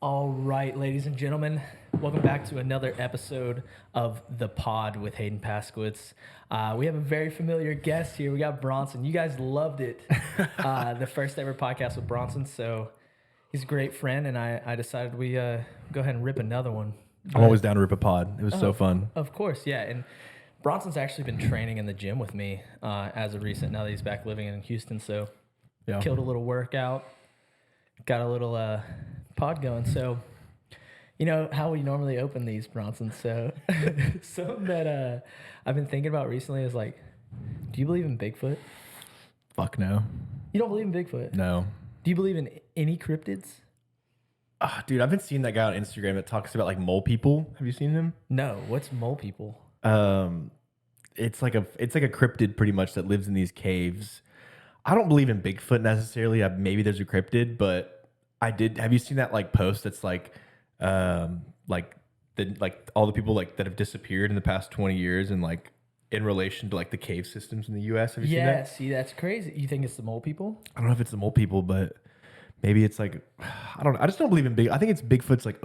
All right, ladies and gentlemen, welcome back to another episode of The Pod with Hadyn Paszkiewicz. We have a very familiar guest here. We got Bronson. You guys loved it, the first ever podcast with Bronson. So he's a great friend, and I decided we go ahead and rip another one. I'm always down to rip a pod. It was so fun. Of course, yeah. And Bronson's actually been training in the gym with me as of recent, now that he's back living in Houston. So Yeah. killed a little workout, got a little pod going. So, you know how we normally open these, Bronson. So, something that I've been thinking about recently is like, do you believe in Bigfoot? Fuck no. You don't believe in Bigfoot? No. Do you believe in any cryptids? Dude, I've been seeing that guy on Instagram that talks about like mole people. Have you seen him? No. What's mole people? It's like a cryptid pretty much that lives in these caves. I don't believe in Bigfoot necessarily. Maybe there's a cryptid, but I did. Have you seen that like post that's like all the people like that have disappeared in the past 20 years and like in relation to like the cave systems in the US? Have you seen that? See, that's crazy. You think it's the mole people? I don't know if it's the mole people, but maybe it's like, I don't know. I just don't believe in I think it's Bigfoot's like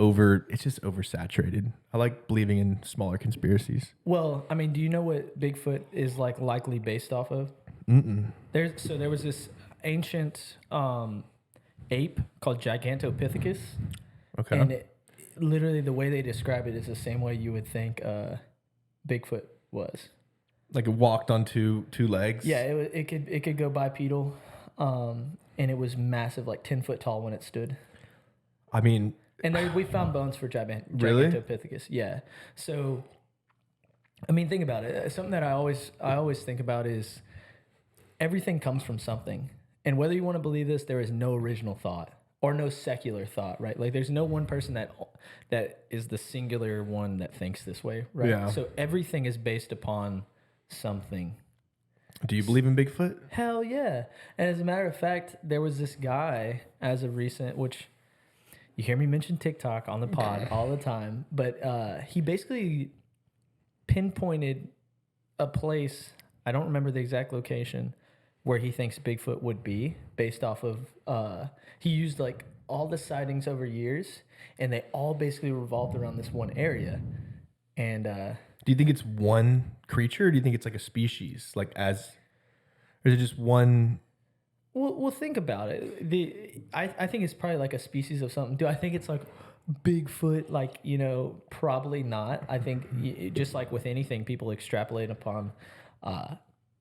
it's just oversaturated. I like believing in smaller conspiracies. Well, I mean, do you know what Bigfoot is like likely based off of? There was this ancient ape called Gigantopithecus. Okay. And literally the way they describe it is the same way you would think Bigfoot was. Like it walked on two legs. Yeah, it could go bipedal, and it was massive, like 10 foot tall when it stood. I mean, And we found bones for Really? Gigantopithecus. Yeah. So, I mean, think about it. Something that I always think about is everything comes from something. And whether you want to believe this, there is no original thought or no secular thought, right? Like there's no one person that is the singular one that thinks this way, right? Yeah. So everything is based upon something. do you believe in Bigfoot? Hell yeah. And as a matter of fact, there was this guy as of recent, which you hear me mention TikTok on the pod all the time, but he basically pinpointed a place, I don't remember the exact location, where he thinks Bigfoot would be based off of, he used like all the sightings over years, and they all basically revolved around this one area. And Do you think it's one creature or do you think it's like a species? Or is it just one? Well, think about it. I think it's probably like a species of something. Do I think it's like Bigfoot? Like, you know, probably not. I think just like with anything, people extrapolate upon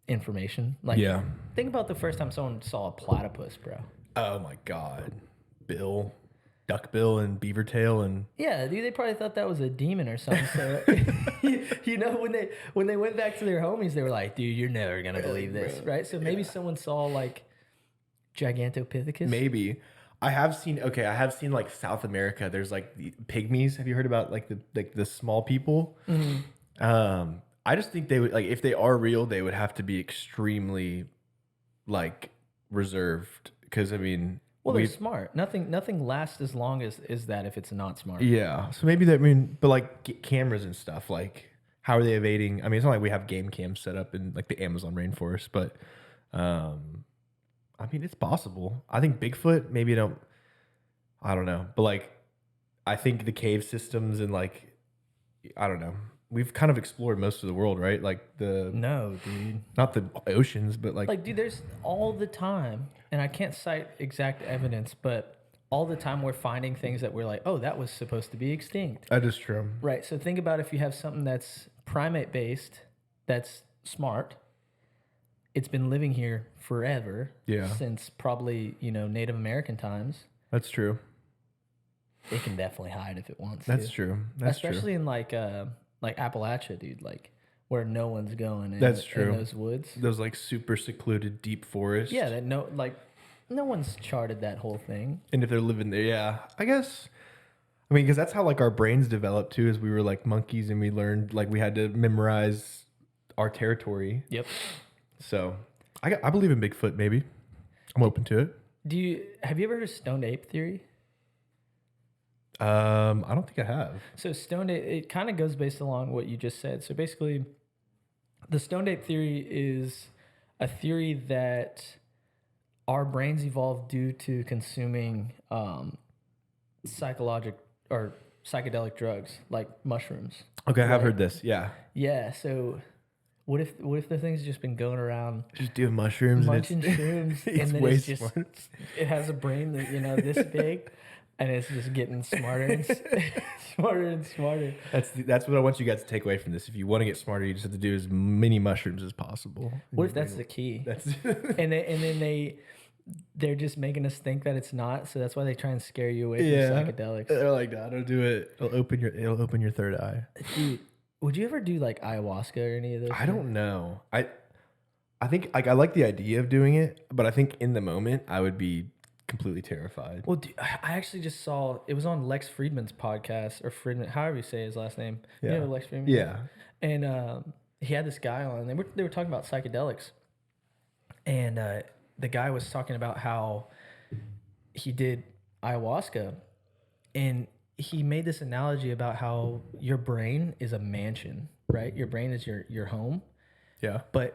information. Like, Yeah. think about the first time someone saw a platypus, bro. Oh my God. Duckbill and beaver tail and Yeah, dude, they probably thought that was a demon or something. So, you know, when they went back to their homies, they were like, "Dude, you're never gonna believe this, right?" So maybe someone saw like Gigantopithecus. maybe. I have seen like South America. There's like the pygmies. Have you heard about like the small people? I just think they would like if they are real, they would have to be extremely like reserved because I mean, Well, they're smart. Nothing lasts as long as that if it's not smart. yeah. So maybe that I mean, but like cameras and stuff. Like, how are they evading? I mean, it's not like we have game cams set up in like the Amazon rainforest, but I mean, it's possible. I think Bigfoot. Maybe I don't know, but like, I think the cave systems and like, I don't know. We've kind of explored most of the world, right? Like No, dude. not the oceans, but Like, dude, there's all the time, and I can't cite exact evidence, but all the time we're finding things that we're like, oh, that was supposed to be extinct. that is true. Right. So think about if you have something that's primate based, that's smart. It's been living here forever. Yeah. Since probably, you know, Native American times. That's true. It can definitely hide if it wants That's to. true. That's Especially in like Appalachia, dude, like where no one's going. That's true. In those woods. Those like super secluded deep forests. Yeah, that no one's charted that whole thing. And if they're living there, yeah, I guess. I mean, because that's how like our brains developed too. Is we were like monkeys and we learned like we had to memorize our territory. Yep. So I believe in Bigfoot. Maybe I'm open to it. Have you ever heard of stoned ape theory? I don't think I have. So stoned ape, it kind of goes based along what you just said. So basically, the stoned ape theory is a theory that our brains evolved due to consuming psychologic or psychedelic drugs like mushrooms. Okay, I have Right. heard this. Yeah. Yeah. So what if the thing's just been going around Just doing mushrooms. munching and shrooms, it's and then way it's just smart. it has a brain that this big, and it's just getting smarter and smarter and smarter. That's what I want you guys to take away from this. If you want to get smarter, you just have to do as many mushrooms as possible. What if that's the key? That's And then they're just making us think that it's not, so that's why they try and scare you away from Yeah. psychedelics. They're like, no, don't do it. It'll open your third eye. Dude, would you ever do like ayahuasca or any of those? I don't know. I think like I like the idea of doing it, but I think in the moment I would be completely terrified. Well, dude, I actually just saw it was on Lex Friedman's podcast, or Friedman, however you say his last name. Yeah. You know who Lex Friedman? is? Yeah. And he had this guy on. And they were talking about psychedelics, and the guy was talking about how he did ayahuasca, and he made this analogy about how your brain is a mansion, right? Your brain is your home, Yeah. but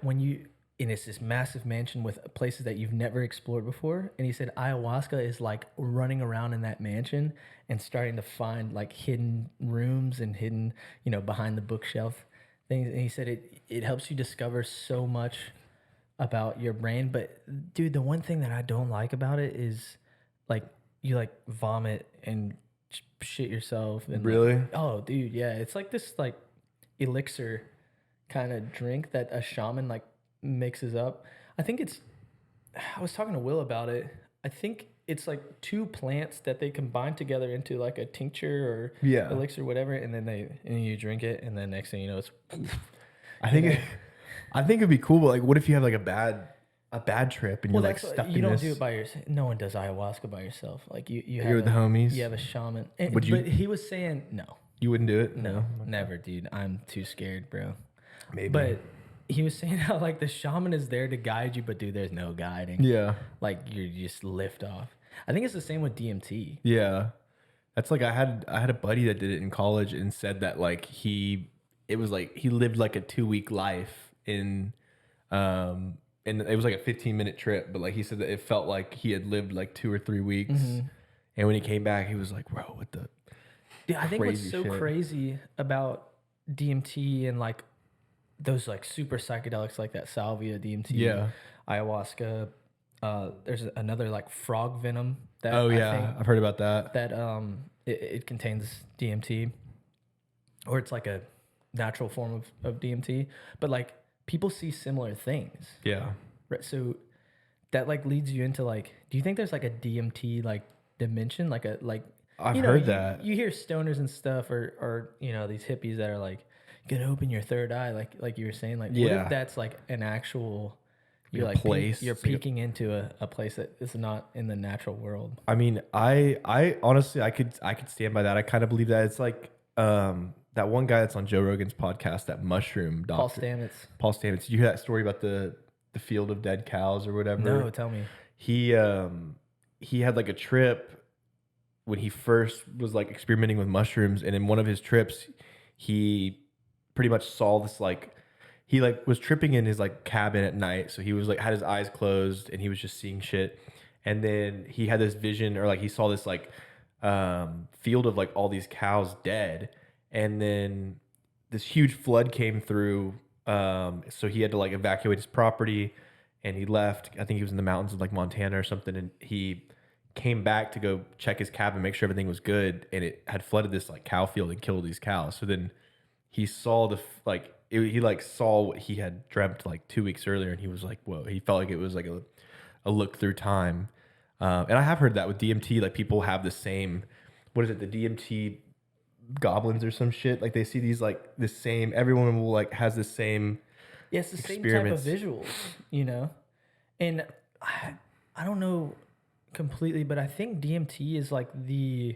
and it's this massive mansion with places that you've never explored before. And he said ayahuasca is like running around in that mansion and starting to find like hidden rooms and hidden, behind the bookshelf things. And he said it helps you discover so much about your brain. But dude, the one thing that I don't like about it is like you like vomit and shit yourself. And Really? oh, dude, yeah. It's like this like elixir kind of drink that a shaman like mixes up. I was talking to Will about it. I think it's like two plants that they combine together into like a tincture or Yeah. elixir, whatever, and then you drink it, and then next thing you know, it's I think it'd be cool, but like what if you have like a bad trip and you're like stuck you in don't this? do it by yourself. No one does ayahuasca by yourself. Like you have You're with the homies? You have a shaman. Would you- But he was saying no, You wouldn't do it? no, never, dude. I'm too scared, bro. Maybe. But he was saying how like the shaman is there to guide you, but dude, there's no guiding. Yeah. Like you just lift off. I think it's the same with DMT. Yeah. That's like I had a buddy that did it in college and said that like he lived like a 2-week life in and it was like a 15-minute trip, but like he said that it felt like he had lived like 2 or 3 weeks. Mm-hmm. And when he came back, he was like, bro, what the Yeah, I think what's crazy so shit. crazy about DMT and like those like super psychedelics like that salvia, DMT, Yeah. ayahuasca. There's another like frog venom that Oh I yeah, think I've heard about that. that it contains DMT, or it's like a natural form of DMT. But like people see similar things, Yeah. right? So that like leads you into like, do you think there's like a DMT like dimension, like I've you know, heard you, that. you hear stoners and stuff, or these hippies that are like, you gotta open your third eye, like you were saying. Like, what Yeah. if that's like an actual, Like you're a like place. you're It's like a- peeking into a place that is not in the natural world. I mean, I honestly I could stand by that. I kind of believe that. It's like that one guy that's on Joe Rogan's podcast, that mushroom Paul doctor. Stamets. Paul Stamets. Did you hear that story about the field of dead cows or whatever? No, tell me. He had like a trip when he first was like experimenting with mushrooms, and in one of his trips, he pretty much saw this like he like was tripping in his like cabin at night, so he was like had his eyes closed and he was just seeing shit, and then he had this vision, or like he saw this like field of like all these cows dead, and then this huge flood came through, so he had to like evacuate his property, and he left. I think he was in the mountains of like Montana or something, and he came back to go check his cabin, make sure everything was good, and it had flooded this like cow field and killed these cows. So then he saw he like saw what he had dreamt like 2 weeks earlier, and he was like, whoa. He felt like it was like a look through time. And I have heard that with DMT, like people have the same, what is it, the DMT goblins or some shit. Like they see these like the same, everyone will like has the same. Yeah, it's the same type of Experiments. visuals, and I don't know completely, but I think DMT is like the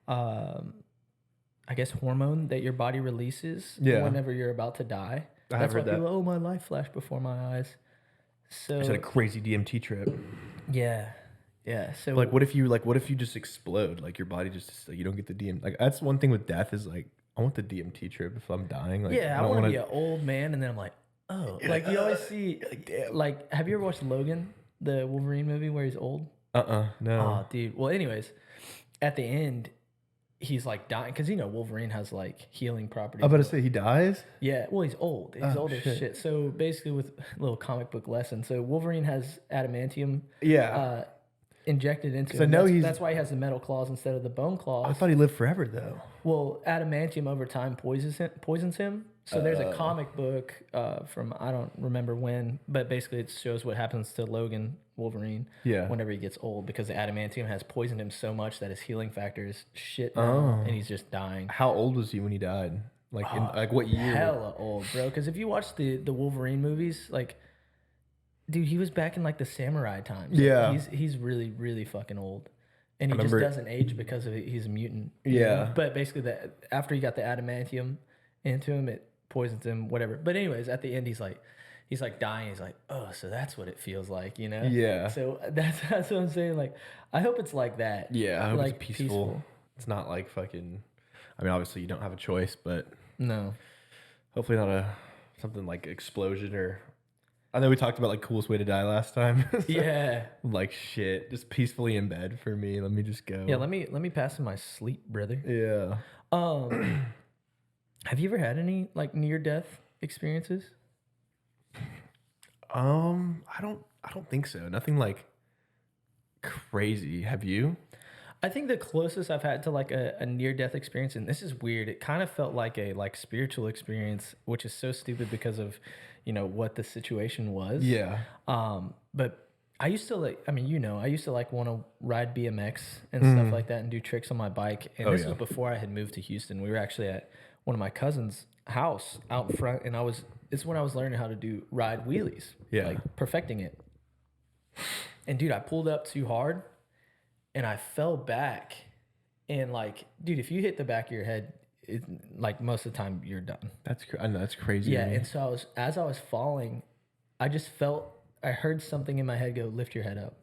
I guess hormone that your body releases Yeah. whenever you're about to die. I have That's why heard that. people, my life flashed before my eyes. So I just had a crazy DMT trip. yeah. So Like what if you just explode? Like your body just like, you don't get the DMT. Like that's one thing with death is like I want the DMT trip if I'm dying. Like yeah, I don't want to wanna- be an old man, and then I'm like, oh, like you always see, like, damn. like, have you ever watched Logan, the Wolverine movie where he's old? No. Oh, dude. Well, anyways, at the end, he's like dying because Wolverine has like healing properties. I'm about to say he dies. Yeah, well, he's old. He's old as shit. So basically, with a little comic book lesson, so Wolverine has adamantium. Yeah. Injected into him. I know that's why he has the metal claws instead of the bone claws. I thought he lived forever though. Well, adamantium over time poisons him. So there's a comic book from I don't remember when, but basically it shows what happens to Logan Wolverine whenever he gets old because the adamantium has poisoned him so much that his healing factor is shit now, and he's just dying. How old was he when he died? Like what year? Hella old, bro. Because if you watch the Wolverine movies, like, dude, he was back in like the samurai times. Like, he's really really fucking old. And he just doesn't age because of it. He's a mutant. Yeah. But basically, after he got the adamantium into him, it poisons him, whatever. But anyways, at the end, he's like dying. He's like, oh, so that's what it feels like, Yeah. So that's what I'm saying. Like, I hope it's like that. Yeah, I hope like, it's peaceful. It's not like fucking. I mean, obviously you don't have a choice, but no. Hopefully not something like explosion or. I know we talked about like coolest way to die last time. Yeah. Like shit, just peacefully in bed for me. Let me just go. Yeah, let me pass in my sleep, brother. Yeah. Have you ever had any like near death experiences? I don't think so. Nothing like crazy. Have you? I think the closest I've had to like a near death experience, and this is weird, it kind of felt like a like spiritual experience, which is so stupid because of what the situation was. Yeah. But I used to like, I mean, I used to like want to ride BMX and stuff like that and do tricks on my bike. And this was before I had moved to Houston. We were actually at one of my cousin's house out in front, and it's when I was learning how to ride wheelies. Yeah. Like perfecting it. And dude, I pulled up too hard and I fell back. And like, dude, if you hit the back of your head, like most of the time you're done. I know that's crazy. Yeah. And so as I was falling, I heard something in my head go, lift your head up.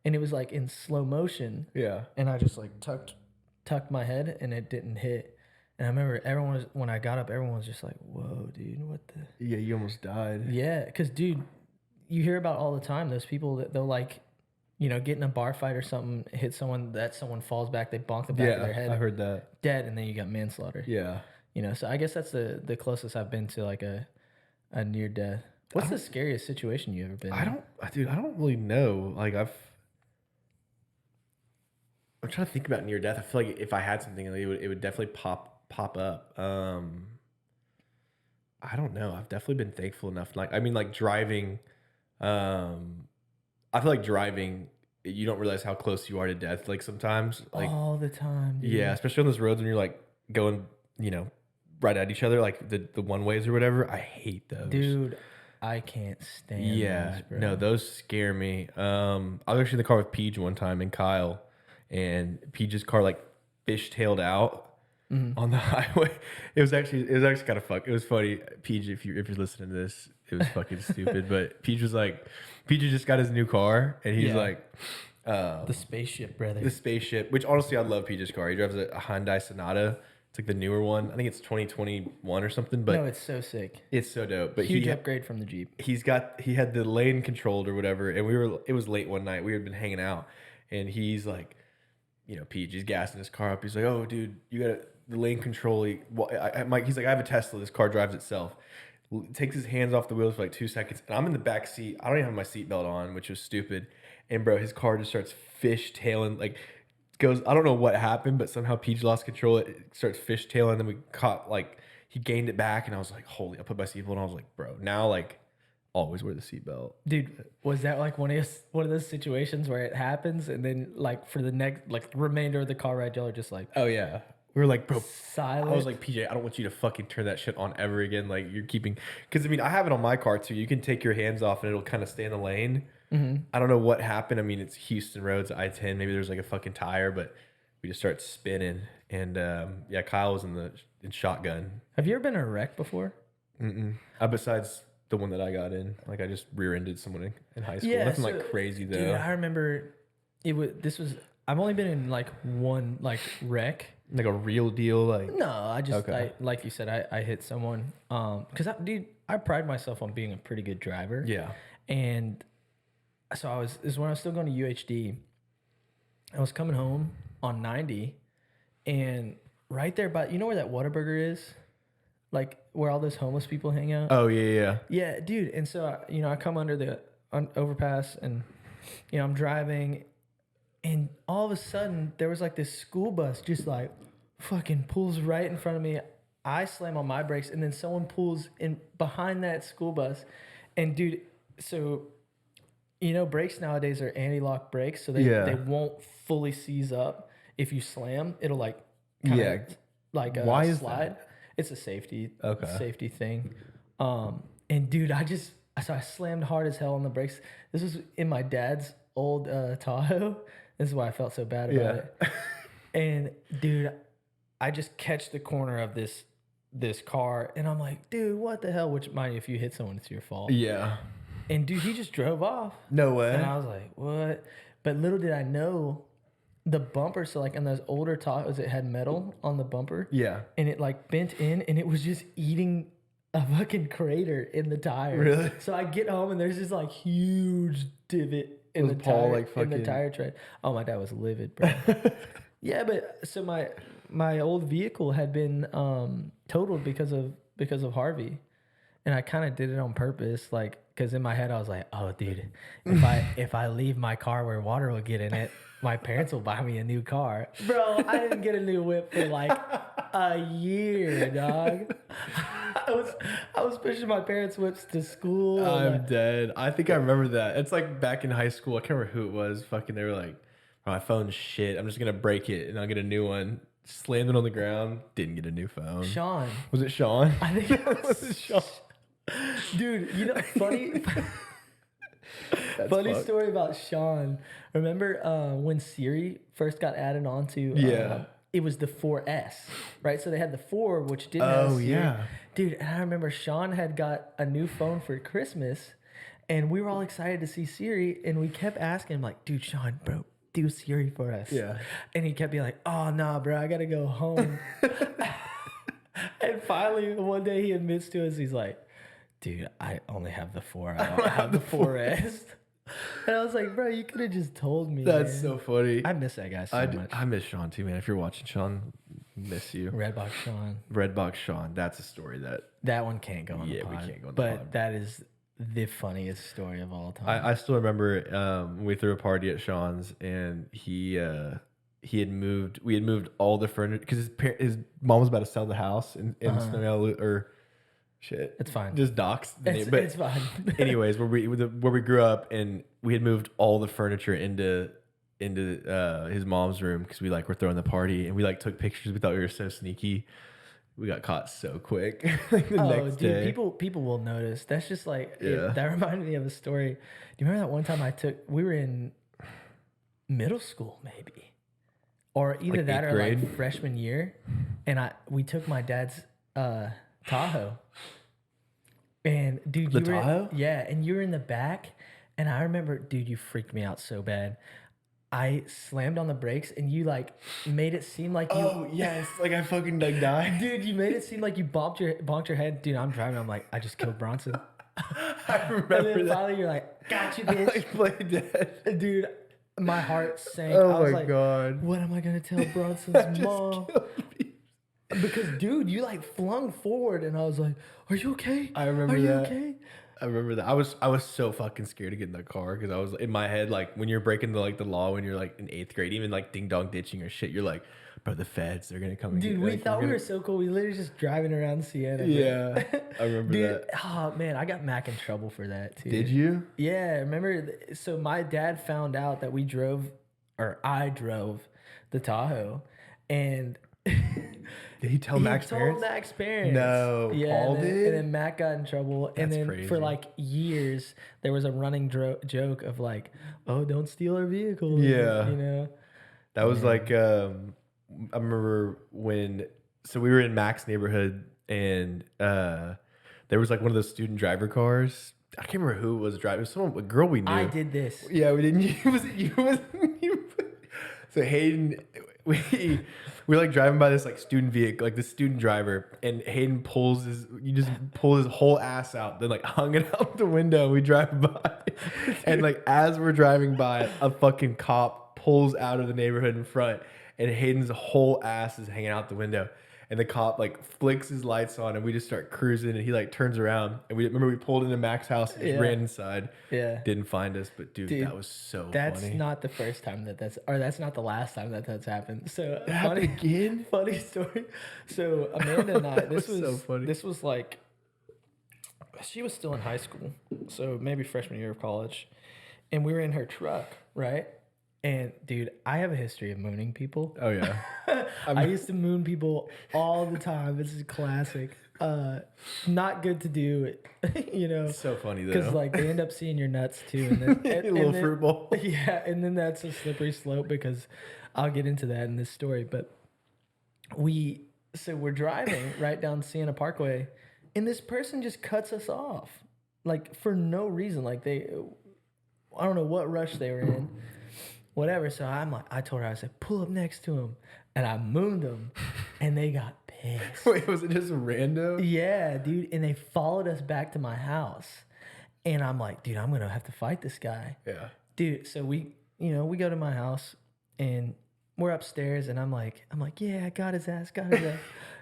And it was like in slow motion. Yeah. And I just like tucked my head and it didn't hit. And I remember when I got up, everyone was just like, whoa, dude, what the? Yeah, you almost died. Yeah, because, dude, you hear about all the time, those people that they'll like, get in a bar fight or something, hit someone falls back, they bonk the back of their head. I heard that. Dead, and then you got manslaughter. Yeah. So I guess that's the closest I've been to like a near death. What's the scariest situation you ever been in? I don't really know. Like I'm trying to think about near death. I feel like if I had something, it would definitely pop up. I don't know. I've definitely been thankful enough. Like, I mean, like driving, I feel like driving, you don't realize how close you are to death. Like sometimes, like all the time. Dude. Yeah, especially on those roads when you're like going, right at each other, like the one ways or whatever. I hate those, dude. I can't stand those, bro. No, those scare me. I was actually in the car with Peach one time and Kyle, and Peach's car like fishtailed out on the highway. It was actually kind of It was funny. Peach, if you're listening to this, it was fucking stupid. But Peach just got his new car, and he's like, the spaceship, brother. The spaceship, which honestly I love Peach's car. He drives a Hyundai Sonata. It's like the newer one. I think it's 2021 or something. But no, it's so sick. It's so dope. But huge upgrade from the Jeep. He had the lane controlled or whatever, and it was late one night. We had been hanging out, and he's like, Peach, he's gassing his car up. He's like, oh, dude, you got the lane control. He's like, I have a Tesla. This car drives itself. Takes his hands off the wheels for like 2 seconds, and I'm in the back seat. I don't even have my seatbelt on, which was stupid. And bro, his car just starts fishtailing, like goes. I don't know what happened, but somehow Peach lost control. It starts fishtailing, and then we caught he gained it back, and I was like, holy! I put my seatbelt on. I was like, bro, now always wear the seatbelt. Dude, was that like one of those situations where it happens, and then for the next remainder of the car ride, y'all are just like, oh yeah. We were like, bro, silent. I was like, PJ, I don't want you to fucking turn that shit on ever again. Like, you're keeping, because I mean, I have it on my car too. You can take your hands off and it'll kind of stay in the lane. Mm-hmm. I don't know what happened. I mean, it's Houston roads, I-10. Maybe there's like a fucking tire, but we just start spinning. And Kyle was in shotgun. Have you ever been in a wreck before? Mm-mm. Besides the one that I got in, like I just rear-ended someone in high school. Nothing like crazy though. Dude, I remember I've only been in one wreck. Like a real deal, no, I just like you said, I hit someone. Because I pride myself on being a pretty good driver. Yeah. And so this is when I was still going to UHD. I was coming home on 90, and right there by, you know where that Whataburger is? Like where all those homeless people hang out? Oh, yeah. Yeah, dude. And so, I come under the overpass and, I'm driving, and all of a sudden there was like this school bus just like fucking pulls right in front of me. I slam on my brakes, and then someone pulls in behind that school bus. And dude, so, brakes nowadays are anti-lock brakes, so they won't fully seize up. If you slam, it'll like kinda like why is slide. that? It's a safety thing. And dude, I slammed hard as hell on the brakes. This was in my dad's old Tahoe. This is why I felt so bad about it. And dude, I just catch the corner of this car, and I'm like, dude, what the hell? Which, mind you, if you hit someone, it's your fault. Yeah. And dude, he just drove off. No way. And I was like, what? But little did I know, the bumper, so like in those older Tahoes, it had metal on the bumper. Yeah. And it like bent in, and it was just eating a fucking crater in the tire. Really? So I get home, and there's this like huge divot in the Paul, tire, like, fucking... in the tire tread. Oh, my dad was livid, bro. Yeah, but so my old vehicle had been totaled because of Harvey, and I kind of did it on purpose, like, because in my head I was like, oh, dude, if I leave my car where water will get in it, my parents will buy me a new car. Bro, I didn't get a new whip for like a year, dog. I was pushing my parents' whips to school. I'm dead. I think I remember that. It's like back in high school. I can't remember who it was. Fucking, they were like, oh, my phone's shit. I'm just gonna break it and I'll get a new one. Slammed it on the ground. Didn't get a new phone. Sean. Was it Sean? I think it was Sean. Dude, funny funny story about Sean. Remember when Siri first got added onto it was the 4S, right? So they had the 4, which didn't have Siri. Yeah. Dude, and I remember Sean had got a new phone for Christmas, and we were all excited to see Siri, and we kept asking him, like, dude, Sean, bro, do Siri for us. Yeah. And he kept being like, oh, nah, bro, I got to go home. And finally, one day he admits to us, he's like, dude, I only have the 4. I don't have the 4S. And I was like, bro, you could have just told me. That's so funny. I miss that guy so much. I miss Sean too, man. If you're watching, Sean, miss you. Redbox Sean. Redbox Sean. That's a story that one can't go on the pod. We can't go on the pod. But that is the funniest story of all time. I still remember we threw a party at Sean's, and he had moved. We had moved all the furniture because his mom was about to sell the house in Snowy Hollow, or shit. It's fine. Just docs. It's fine. Anyways, where we grew up, and we had moved all the furniture into his mom's room because we like were throwing the party, and we like took pictures. We thought we were so sneaky. We got caught so quick. Like the next day. People will notice. That's just like that reminded me of a story. Do you remember that one time we were in middle school maybe, or either like that or grade? like freshman year, and we took my dad's Tahoe. And dude, Tahoe? And you were in the back, and I remember, dude, you freaked me out so bad. I slammed on the brakes, and you like made it seem like you. Oh yes, like I fucking like died. Dude, you made it seem like you bonked your head. Dude, I'm driving. I'm like, I just killed Bronson. I remember and then that. finally, you're like, got you, bitch. I played dead. Dude, my heart sank. Oh I was my like, god. What am I gonna tell Bronson's mom? Because dude, you like flung forward, and I was like, "Are you okay? I remember Are you that. okay?" I remember that. I was so fucking scared to get in the car because I was in my head like when you're breaking the law when you're like in 8th grade, even like ding dong ditching or shit, you're like, bro, the feds, they're gonna come. And dude, we thought we were so cool. We literally just driving around Siena. Yeah, I remember dude, that. Oh man, I got Mac in trouble for that too. Did you? Yeah, remember? So my dad found out that I drove the Tahoe, and. Did he tell Mac's parents? He told Mac's parents. No, yeah, Paul did? And then Mac got in trouble. That's and then crazy. for like years, there was a running joke of like, oh, don't steal our vehicle. Yeah. You know? That was like, I remember so we were in Mac's neighborhood, and there was like one of those student driver cars. I can't remember who was driving. It was a girl we knew. I did this. Yeah, we didn't. You. So Hayden, we like driving by this like student vehicle, like the student driver, and Hayden pulled his whole ass out, then like hung it out the window. We drive by, and like as we're driving by, a fucking cop pulls out of the neighborhood in front, and Hayden's whole ass is hanging out the window. And the cop like flicks his lights on, and we just start cruising. And he like turns around, and we pulled into Mac's house and just ran inside. Yeah, didn't find us, but dude, that was so that's funny. not the first time that's not the last time that's happened. So That happened again. Funny story. So Amanda and I, this was so funny. This was like, she was still in high school, so maybe freshman year of college, and we were in her truck, right? And dude, I have a history of mooning people. Oh yeah. I used to moon people all the time. This is classic. Not good to do, you know. It's so funny though. Because like they end up seeing your nuts too, and then a little fruit bowl. Yeah, and then that's a slippery slope because I'll get into that in this story. But we're driving right down Sienna Parkway, and this person just cuts us off, like for no reason. Like I don't know what rush they were in. Whatever. So I told her, I said, pull up next to him. And I mooned them. And they got pissed. Wait, was it just random? Yeah, dude. And they followed us back to my house. And I'm like, dude, I'm going to have to fight this guy. Yeah. Dude, so we go to my house and we're upstairs. And I'm like, yeah, I got his ass.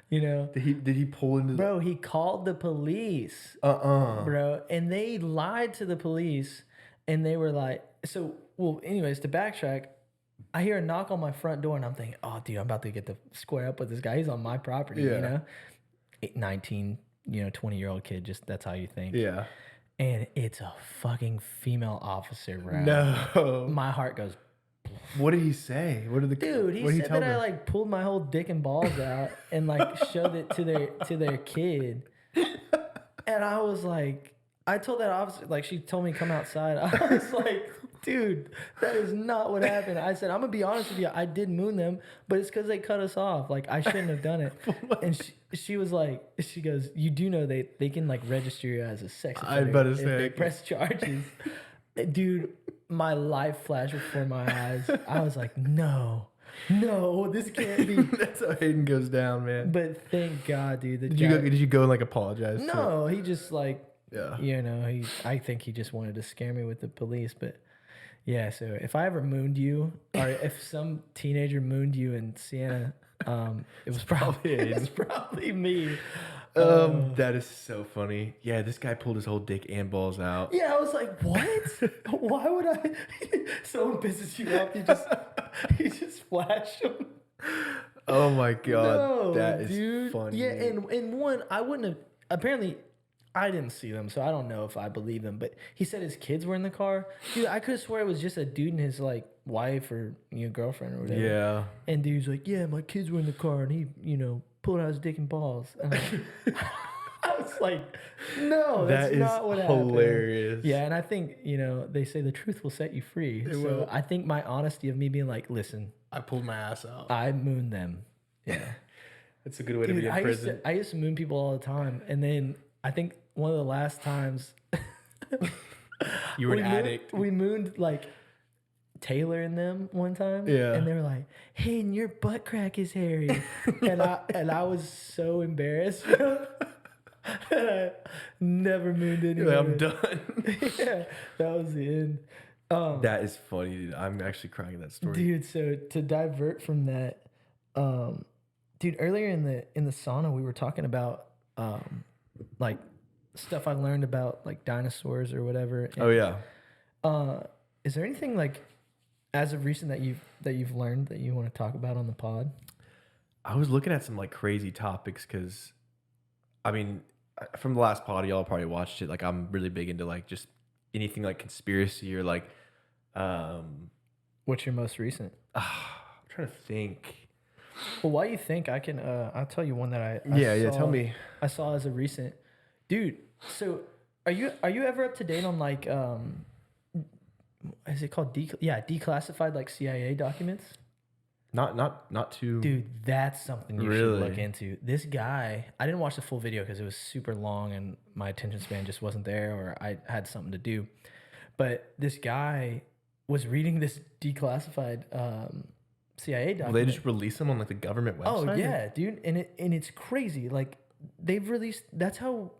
You know. Did he pull into Bro, he called the police. Bro. And they lied to the police. And they were like, well, anyways, to backtrack, I hear a knock on my front door, and I'm thinking, oh, dude, I'm about to get to square up with this guy. He's on my property, you know? 19, 20-year-old kid, just that's how you think. Yeah. And it's a fucking female officer, bro. No. My heart goes, what did he say? What did the dude? He said that I like pulled my whole dick and balls out and like showed it to their kid, and I was like, I told that officer, like, she told me to come outside. I was like, dude, that is not what happened. I said, I'm going to be honest with you. I did moon them, but it's because they cut us off. Like, I shouldn't have done it. And she was like, she goes, you do know they can, like, register you as a sex offender if they press charges. Dude, my life flashed before my eyes. I was like, no, this can't be. That's how Hayden goes down, man. But thank God, dude. Did you go and, like, apologize? No, he just, like, yeah. I think he just wanted to scare me with the police. But yeah, so if I ever mooned you, or if some teenager mooned you in Sienna, it was probably me. That is so funny. Yeah, this guy pulled his whole dick and balls out. Yeah, I was like, what? Why would I? Someone pisses you off, you just flash them. Oh my God, No, that is dude. funny. Yeah, and one, I wouldn't have. Apparently, I didn't see them, so I don't know if I believe him. But he said his kids were in the car. Dude, I could have swore it was just a dude and his like wife or girlfriend or whatever. Yeah. And dude's like, yeah, my kids were in the car, and he pulled out his dick and balls. And I was like, no, that's not what happened. Hilarious. Yeah, and I think they say the truth will set you free. So I think my honesty of me being like, listen, I pulled my ass out. I mooned them. Yeah. That's a good way to be in prison. I used to moon people all the time, and then I think one of the last times you were an addict. We mooned like Taylor and them one time. Yeah. And they were like, hey, and your butt crack is hairy. and I was so embarrassed. And I never mooned anyone. Like, I'm done. Yeah, that was the end. That is funny, dude. I'm actually crying at that story. Dude, so to divert from that, dude, earlier in the sauna we were talking about like stuff I learned about like dinosaurs or whatever. And, oh yeah. Is there anything like as of recent that you've learned that you want to talk about on the pod? I was looking at some like crazy topics because, I mean, from the last pod, y'all probably watched it. Like, I'm really big into like just anything like conspiracy or like. What's your most recent? I'm trying to think. Well, while you think, I can. I'll tell you one that I saw, tell me. I saw as a recent, dude. So, are you ever up to date on like is it called declassified like CIA documents? Not too. Dude, that's something you Really? should look into. This guy, I didn't watch the full video because it was super long and my attention span just wasn't there, or I had something to do. But this guy was reading this declassified CIA document. They just release them on like the government website. Oh yeah, dude, and it's crazy. Like they've released. That's how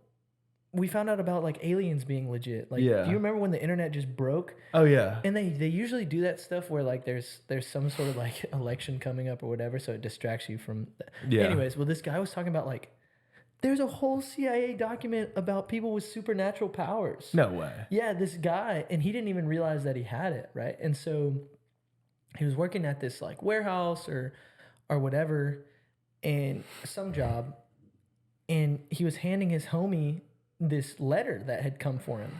we found out about like aliens being legit. Like, Yeah. do you remember when the internet just broke? Oh yeah. And they usually do that stuff where like there's some sort of like election coming up or whatever, so it distracts you from. Yeah. Anyways, well, this guy was talking about like there's a whole CIA document about people with supernatural powers. No way. Yeah, this guy, and he didn't even realize that he had it, right? And so he was working at this like warehouse or whatever, and some job, and he was handing his homie this letter that had come for him,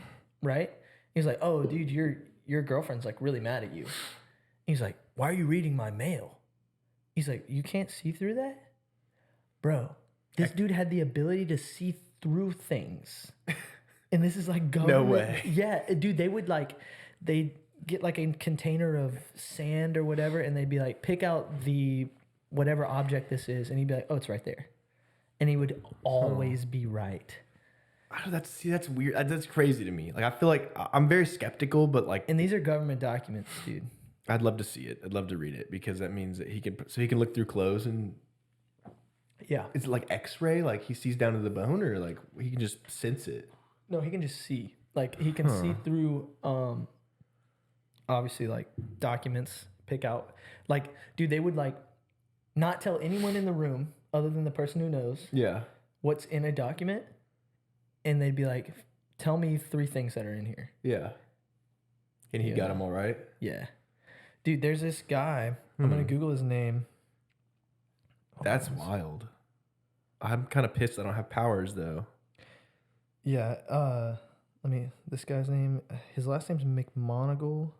right? He's like, "Oh, dude, your girlfriend's like really mad at you." He's like, "Why are you reading my mail?" He's like, "You can't see through that?" Bro, this dude had the ability to see through things. And this is like government. No way. Yeah, dude, they'd get like a container of sand or whatever, and they'd be like, pick out the whatever object this is, and he'd be like, "Oh, it's right there." And he would always be right. That's weird. That's crazy to me. Like, I feel like I'm very skeptical, but like, And these are government documents, dude. I'd love to see it. I'd love to read it because that means that he can look through clothes and Yeah. is it like X-ray? Like he sees down to the bone, or like he can just sense it. No, he can just see. Like he can see through obviously like documents, pick out like dude, they would like not tell anyone in the room other than the person who knows Yeah. what's in a document, and they'd be like, "Tell me 3 things that are in here." Yeah. And he got them all right. Yeah. Dude, there's this guy. I'm going to Google his name. That's wild. I'm kind of pissed I don't have powers though. Yeah. This guy's name, his last name's McMonagle.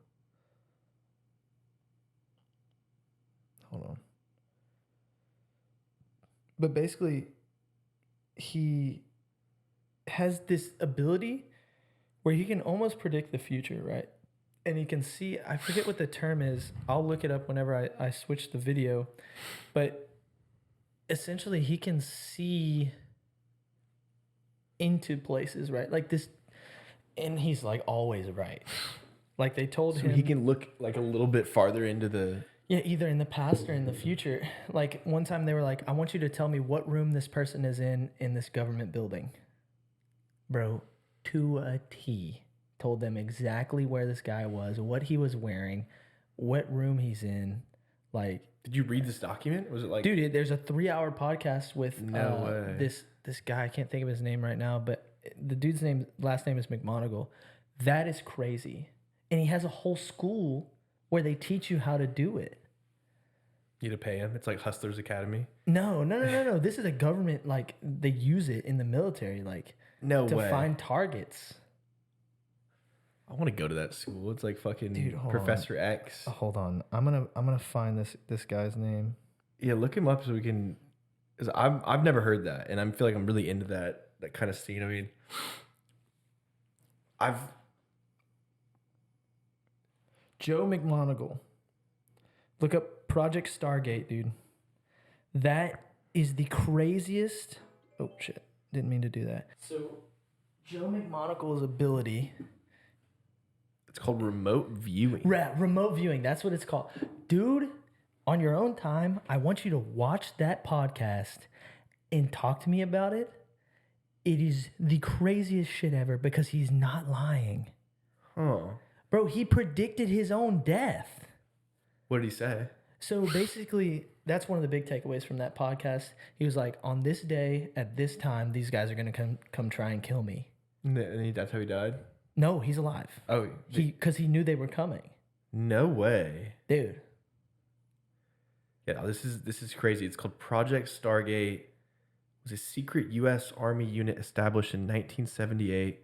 Hold on. But basically, he has this ability where he can almost predict the future, right? And he can see, I forget what the term is. I'll look it up whenever I switch the video. But essentially, he can see into places, right? Like this, and he's like always right. Like they told him. He can look like a little bit farther into the. Yeah, either in the past or in the future. Like one time they were like, "I want you to tell me what room this person is in this government building." Bro, to a T. Told them exactly where this guy was, what he was wearing, what room he's in. Like, did you read this document? Was it like, dude? There's a 3-hour podcast with way. this guy. I can't think of his name right now, but the dude's last name is McMonagle. That is crazy, and he has a whole school where they teach you how to do it. You to pay him? It's like Hustlers Academy. No. This is a government, like they use it in the military, like to find targets. I want to go to that school. It's like fucking Dude, Professor X. Hold on, I'm gonna find this guy's name. Yeah, look him up so we can. Cause I've never heard that, and I feel like I'm really into that kind of scene. I mean, Joe McMonagle. Look up Project Stargate, dude. That is the craziest. Oh shit! Didn't mean to do that. So, Joe McMonagle's ability. It's called remote viewing. Right, remote viewing. That's what it's called. Dude, on your own time, I want you to watch that podcast and talk to me about it. It is the craziest shit ever because he's not lying. Huh. Bro, he predicted his own death. What did he say? So basically, that's one of the big takeaways from that podcast. He was like, on this day, at this time, these guys are going to come try and kill me. And that's how he died? No, he's alive. Oh. Because he knew they were coming. No way. Dude. Yeah, this is crazy. It's called Project Stargate. It was a secret U.S. Army unit established in 1978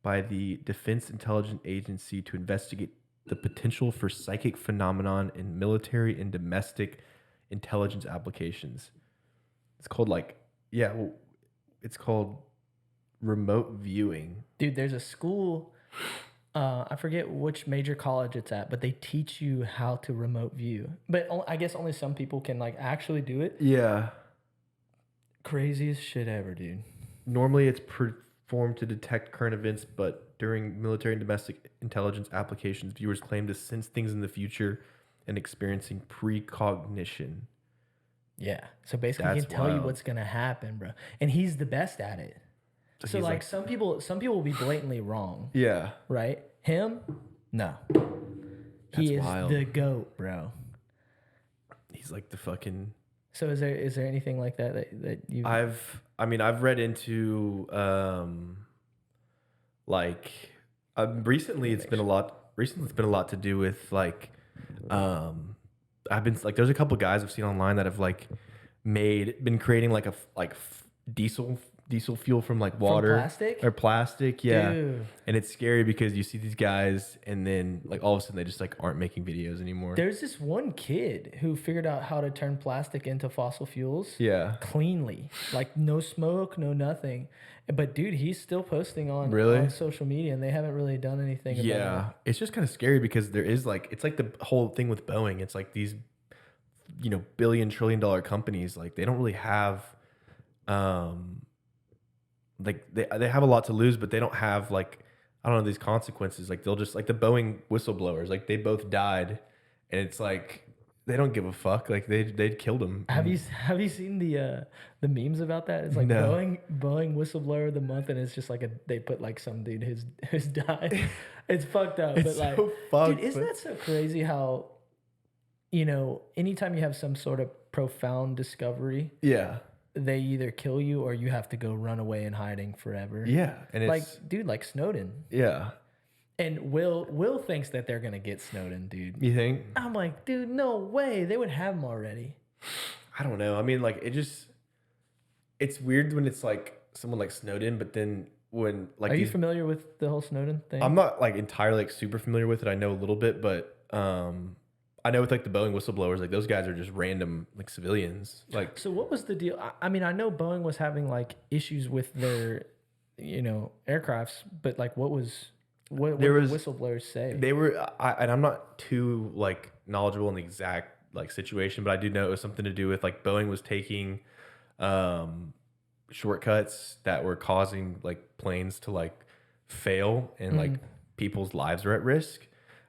by the Defense Intelligence Agency to investigate the potential for psychic phenomenon in military and domestic intelligence applications. It's called it's called remote viewing. Dude, there's a school, I forget which major college it's at, but they teach you how to remote view. But I guess only some people can like actually do it. Yeah. Craziest shit ever, dude. Normally it's performed to detect current events, but during military and domestic intelligence applications, viewers claim to sense things in the future and experiencing precognition. Yeah. So basically, he can tell you what's going to happen, bro. And he's the best at it. So he's like some people will be blatantly wrong, yeah, right? Him, no. That's He is wild. the GOAT, bro. he's like the fucking. So is there anything like that you I've read into like recently it's been a lot. Recently it's been a lot to do with like I've been like there's a couple guys I've seen online that have like been creating like diesel fuel from like water plastic? or plastic, yeah. Dude. And it's scary because you see these guys and then like all of a sudden they just like aren't making videos anymore. There's this one kid who figured out how to turn plastic into fossil fuels. Yeah. Cleanly. Like no smoke, no nothing. But dude, he's still posting Really? on social media and they haven't really done anything about it. Yeah. It's just kind of scary because there is like it's like the whole thing with Boeing. It's like these billion trillion dollar companies, like they don't really have like they have a lot to lose, but they don't have like I don't know these consequences. Like they'll just like the Boeing whistleblowers, like they both died, and it's like they don't give a fuck. Like they'd killed them. Have you seen the memes about that? It's like No. Boeing whistleblower of the month, and it's just like they put like some dude who's died. It's fucked up, It's but like, so fucked, dude, isn't that so crazy? How anytime you have some sort of profound discovery, Yeah. they either kill you or you have to go run away in hiding forever. Yeah. And it's Like, dude, like Snowden. yeah. And Will thinks that they're gonna get Snowden, dude. You think? I'm like, dude, no way. They would have him already. I don't know. I mean, like it's weird when it's like someone like Snowden, but then when like Are you familiar with the whole Snowden thing? I'm not like entirely like super familiar with it. I know a little bit, but I know with like the Boeing whistleblowers, like those guys are just random like civilians. Like So what was the deal? I mean, I know Boeing was having like issues with their, aircrafts, but like what did whistleblowers say? they were, and I'm not too like knowledgeable in the exact like situation, but I do know it was something to do with like Boeing was taking shortcuts that were causing like planes to like fail and like people's lives are at risk.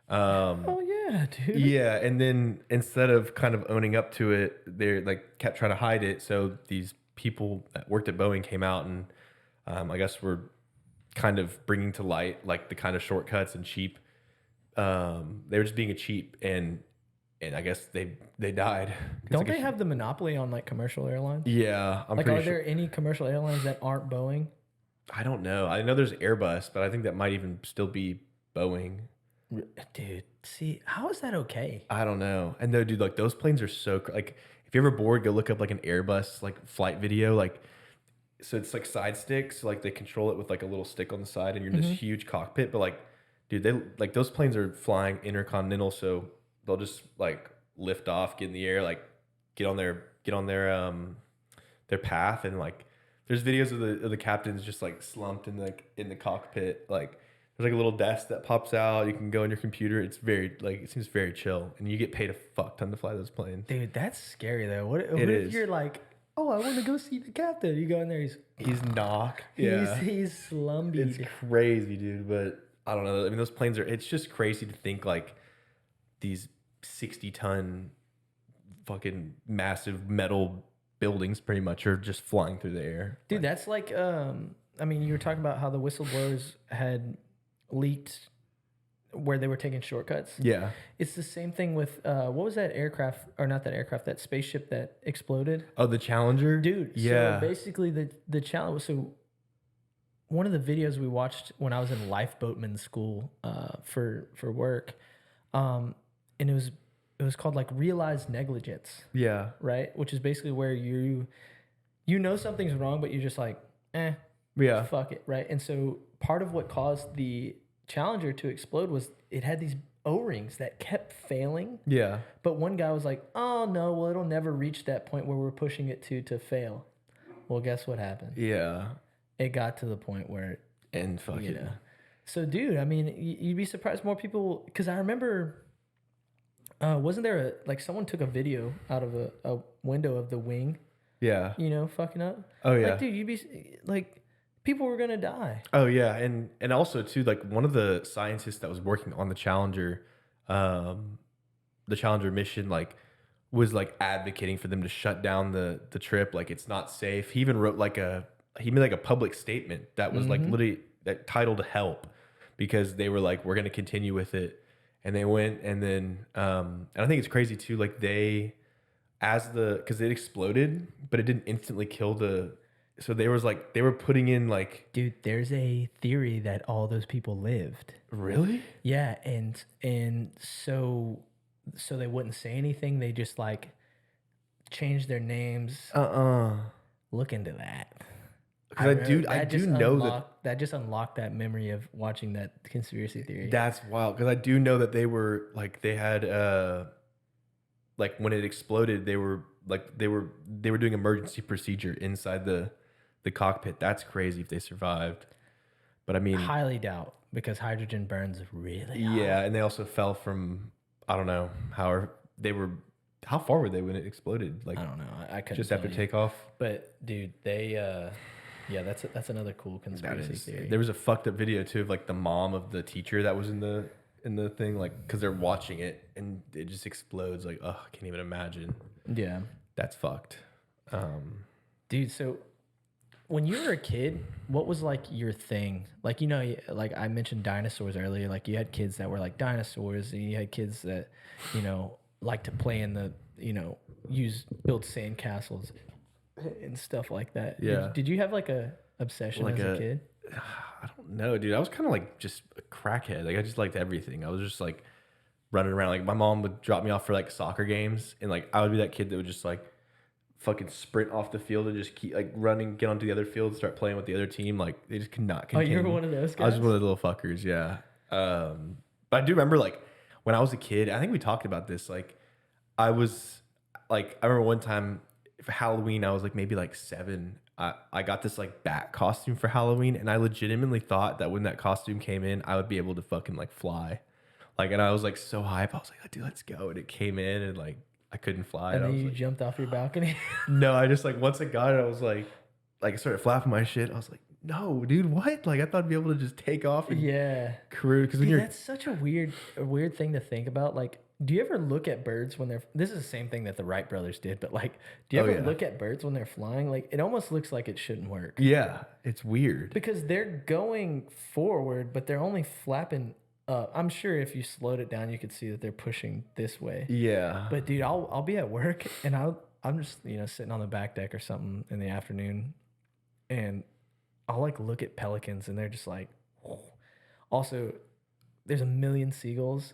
Oh yeah, dude. Yeah, and then instead of kind of owning up to it, they like kept trying to hide it. So these people that worked at Boeing came out and I guess were kind of bringing to light like the kind of shortcuts and cheap. They were just being a cheap and I guess they died. Don't they have the monopoly on like commercial airlines? Yeah, I'm Like, pretty are sure. there any commercial airlines that aren't Boeing? I don't know. I know there's Airbus, but I think that might even still be Boeing. Dude, see, how is that okay? I don't know. And though, dude, like those planes are so like if you're ever bored, go look up like an Airbus like flight video. Like, so it's like side sticks, so, like they control it with like a little stick on the side, and you're in this huge cockpit. But like, dude, they like those planes are flying intercontinental, so they'll just like lift off, get in the air, like get on their path, and like there's videos of the captains just like slumped in the cockpit, like. There's like a little desk that pops out. You can go on your computer. It's very like it seems very chill, and you get paid a fuck ton to fly those planes. Dude, that's scary though. What It if is. you're like, oh, I want to go see the captain? You go in there, He's knock. Yeah, he's slumby. it's crazy, dude. But I don't know. I mean, those planes are. It's just crazy to think like these 60-ton fucking massive metal buildings pretty much are just flying through the air. Dude, that's like I mean, you were talking about how the whistleblowers had leaked where they were taking shortcuts. Yeah. It's the same thing with what was that aircraft, or not that aircraft, that spaceship that exploded? Oh, the Challenger? Dude, Yeah. so basically the challenge, so one of the videos we watched when I was in lifeboatman school for work, and it was called like realized negligence, Yeah. right? Which is basically where you know something's wrong, but you're just like, Yeah. fuck it, right? And so part of what caused the Challenger to explode was it had these O-rings that kept failing. Yeah. But one guy was like, oh no, well, it'll never reach that point where we're pushing it to fail. Well, guess what happened? Yeah. It got to the point where, And fucking. So, dude, I mean, you'd be surprised more people, because I remember, wasn't there like someone took a video out of a window of the wing, Yeah. fucking up? Oh, yeah. Like, dude, you'd be like, people were gonna die. Oh yeah, and also too, like one of the scientists that was working on the Challenger mission, like was like advocating for them to shut down the trip. Like it's not safe. He even wrote like a he made like a public statement that was like literally that titled help, because they were like, we're going to continue with it. And they went, and then and I think it's crazy too, like because it exploded, but it didn't instantly kill so there was like, they were putting in like. Dude, there's a theory that all those people lived. Really? Yeah, and so they wouldn't say anything. They just like changed their names. Look into that. Because I do know that just unlocked that memory of watching that conspiracy theory. That's wild, because I do know that they were like, they had like when it exploded, they were doing emergency procedure inside the cockpit. That's crazy if they survived. But I mean, highly doubt, because hydrogen burns really hot. Yeah, and they also fell from, I don't know how far were they when it exploded? Like, I don't know. I couldn't just after takeoff. But dude, they yeah, that's another cool conspiracy theory. There was a fucked up video too of like the mom of the teacher that was in the thing, like, because they're watching it and it just explodes. Like, oh, I can't even imagine. Yeah, that's fucked. Dude, so when you were a kid, what was like your thing? Like, you know, like I mentioned dinosaurs earlier. Like, you had kids that were like dinosaurs, and you had kids that, you know, like to play in the, you know, build sand castles and stuff like that. Yeah. Did you have like a obsession like as a kid? I don't know, dude. I was kind of like just a crackhead. Like, I just liked everything. I was just like running around. Like, my mom would drop me off for like soccer games, and like I would be that kid that would just like fucking sprint off the field and just keep like running, get onto the other field, start playing with the other team. Like, they just could not continue. Oh, you were one of those guys? I was one of the little fuckers, yeah. But I do remember like when I was a kid, I think we talked about this. Like, I remember one time for Halloween, I was like maybe like 7. I got this like bat costume for Halloween, and I legitimately thought that when that costume came in, I would be able to fucking like fly. Like, and I was like so hype. I was like, oh, dude, let's go. And it came in, and like I couldn't fly. And then I was you like, jumped off your balcony? no, I just like, once I got it, I was like I started flapping my shit. I was like, no, dude, what? Like, I thought I'd be able to just take off and cruise. Because that's such a weird thing to think about. Like, do you ever look at birds when this is the same thing that the Wright brothers did, but like, do you ever look at birds when they're flying? Like, it almost looks like it shouldn't work. Yeah, it's weird. Because they're going forward, but they're only flapping up. I'm sure if you slowed it down, you could see that they're pushing this way. Yeah. But dude, I'll be at work, and I'm just, you know, sitting on the back deck or something in the afternoon, and I'll like look at pelicans, and they're just like, whoa. Also, there's a million seagulls,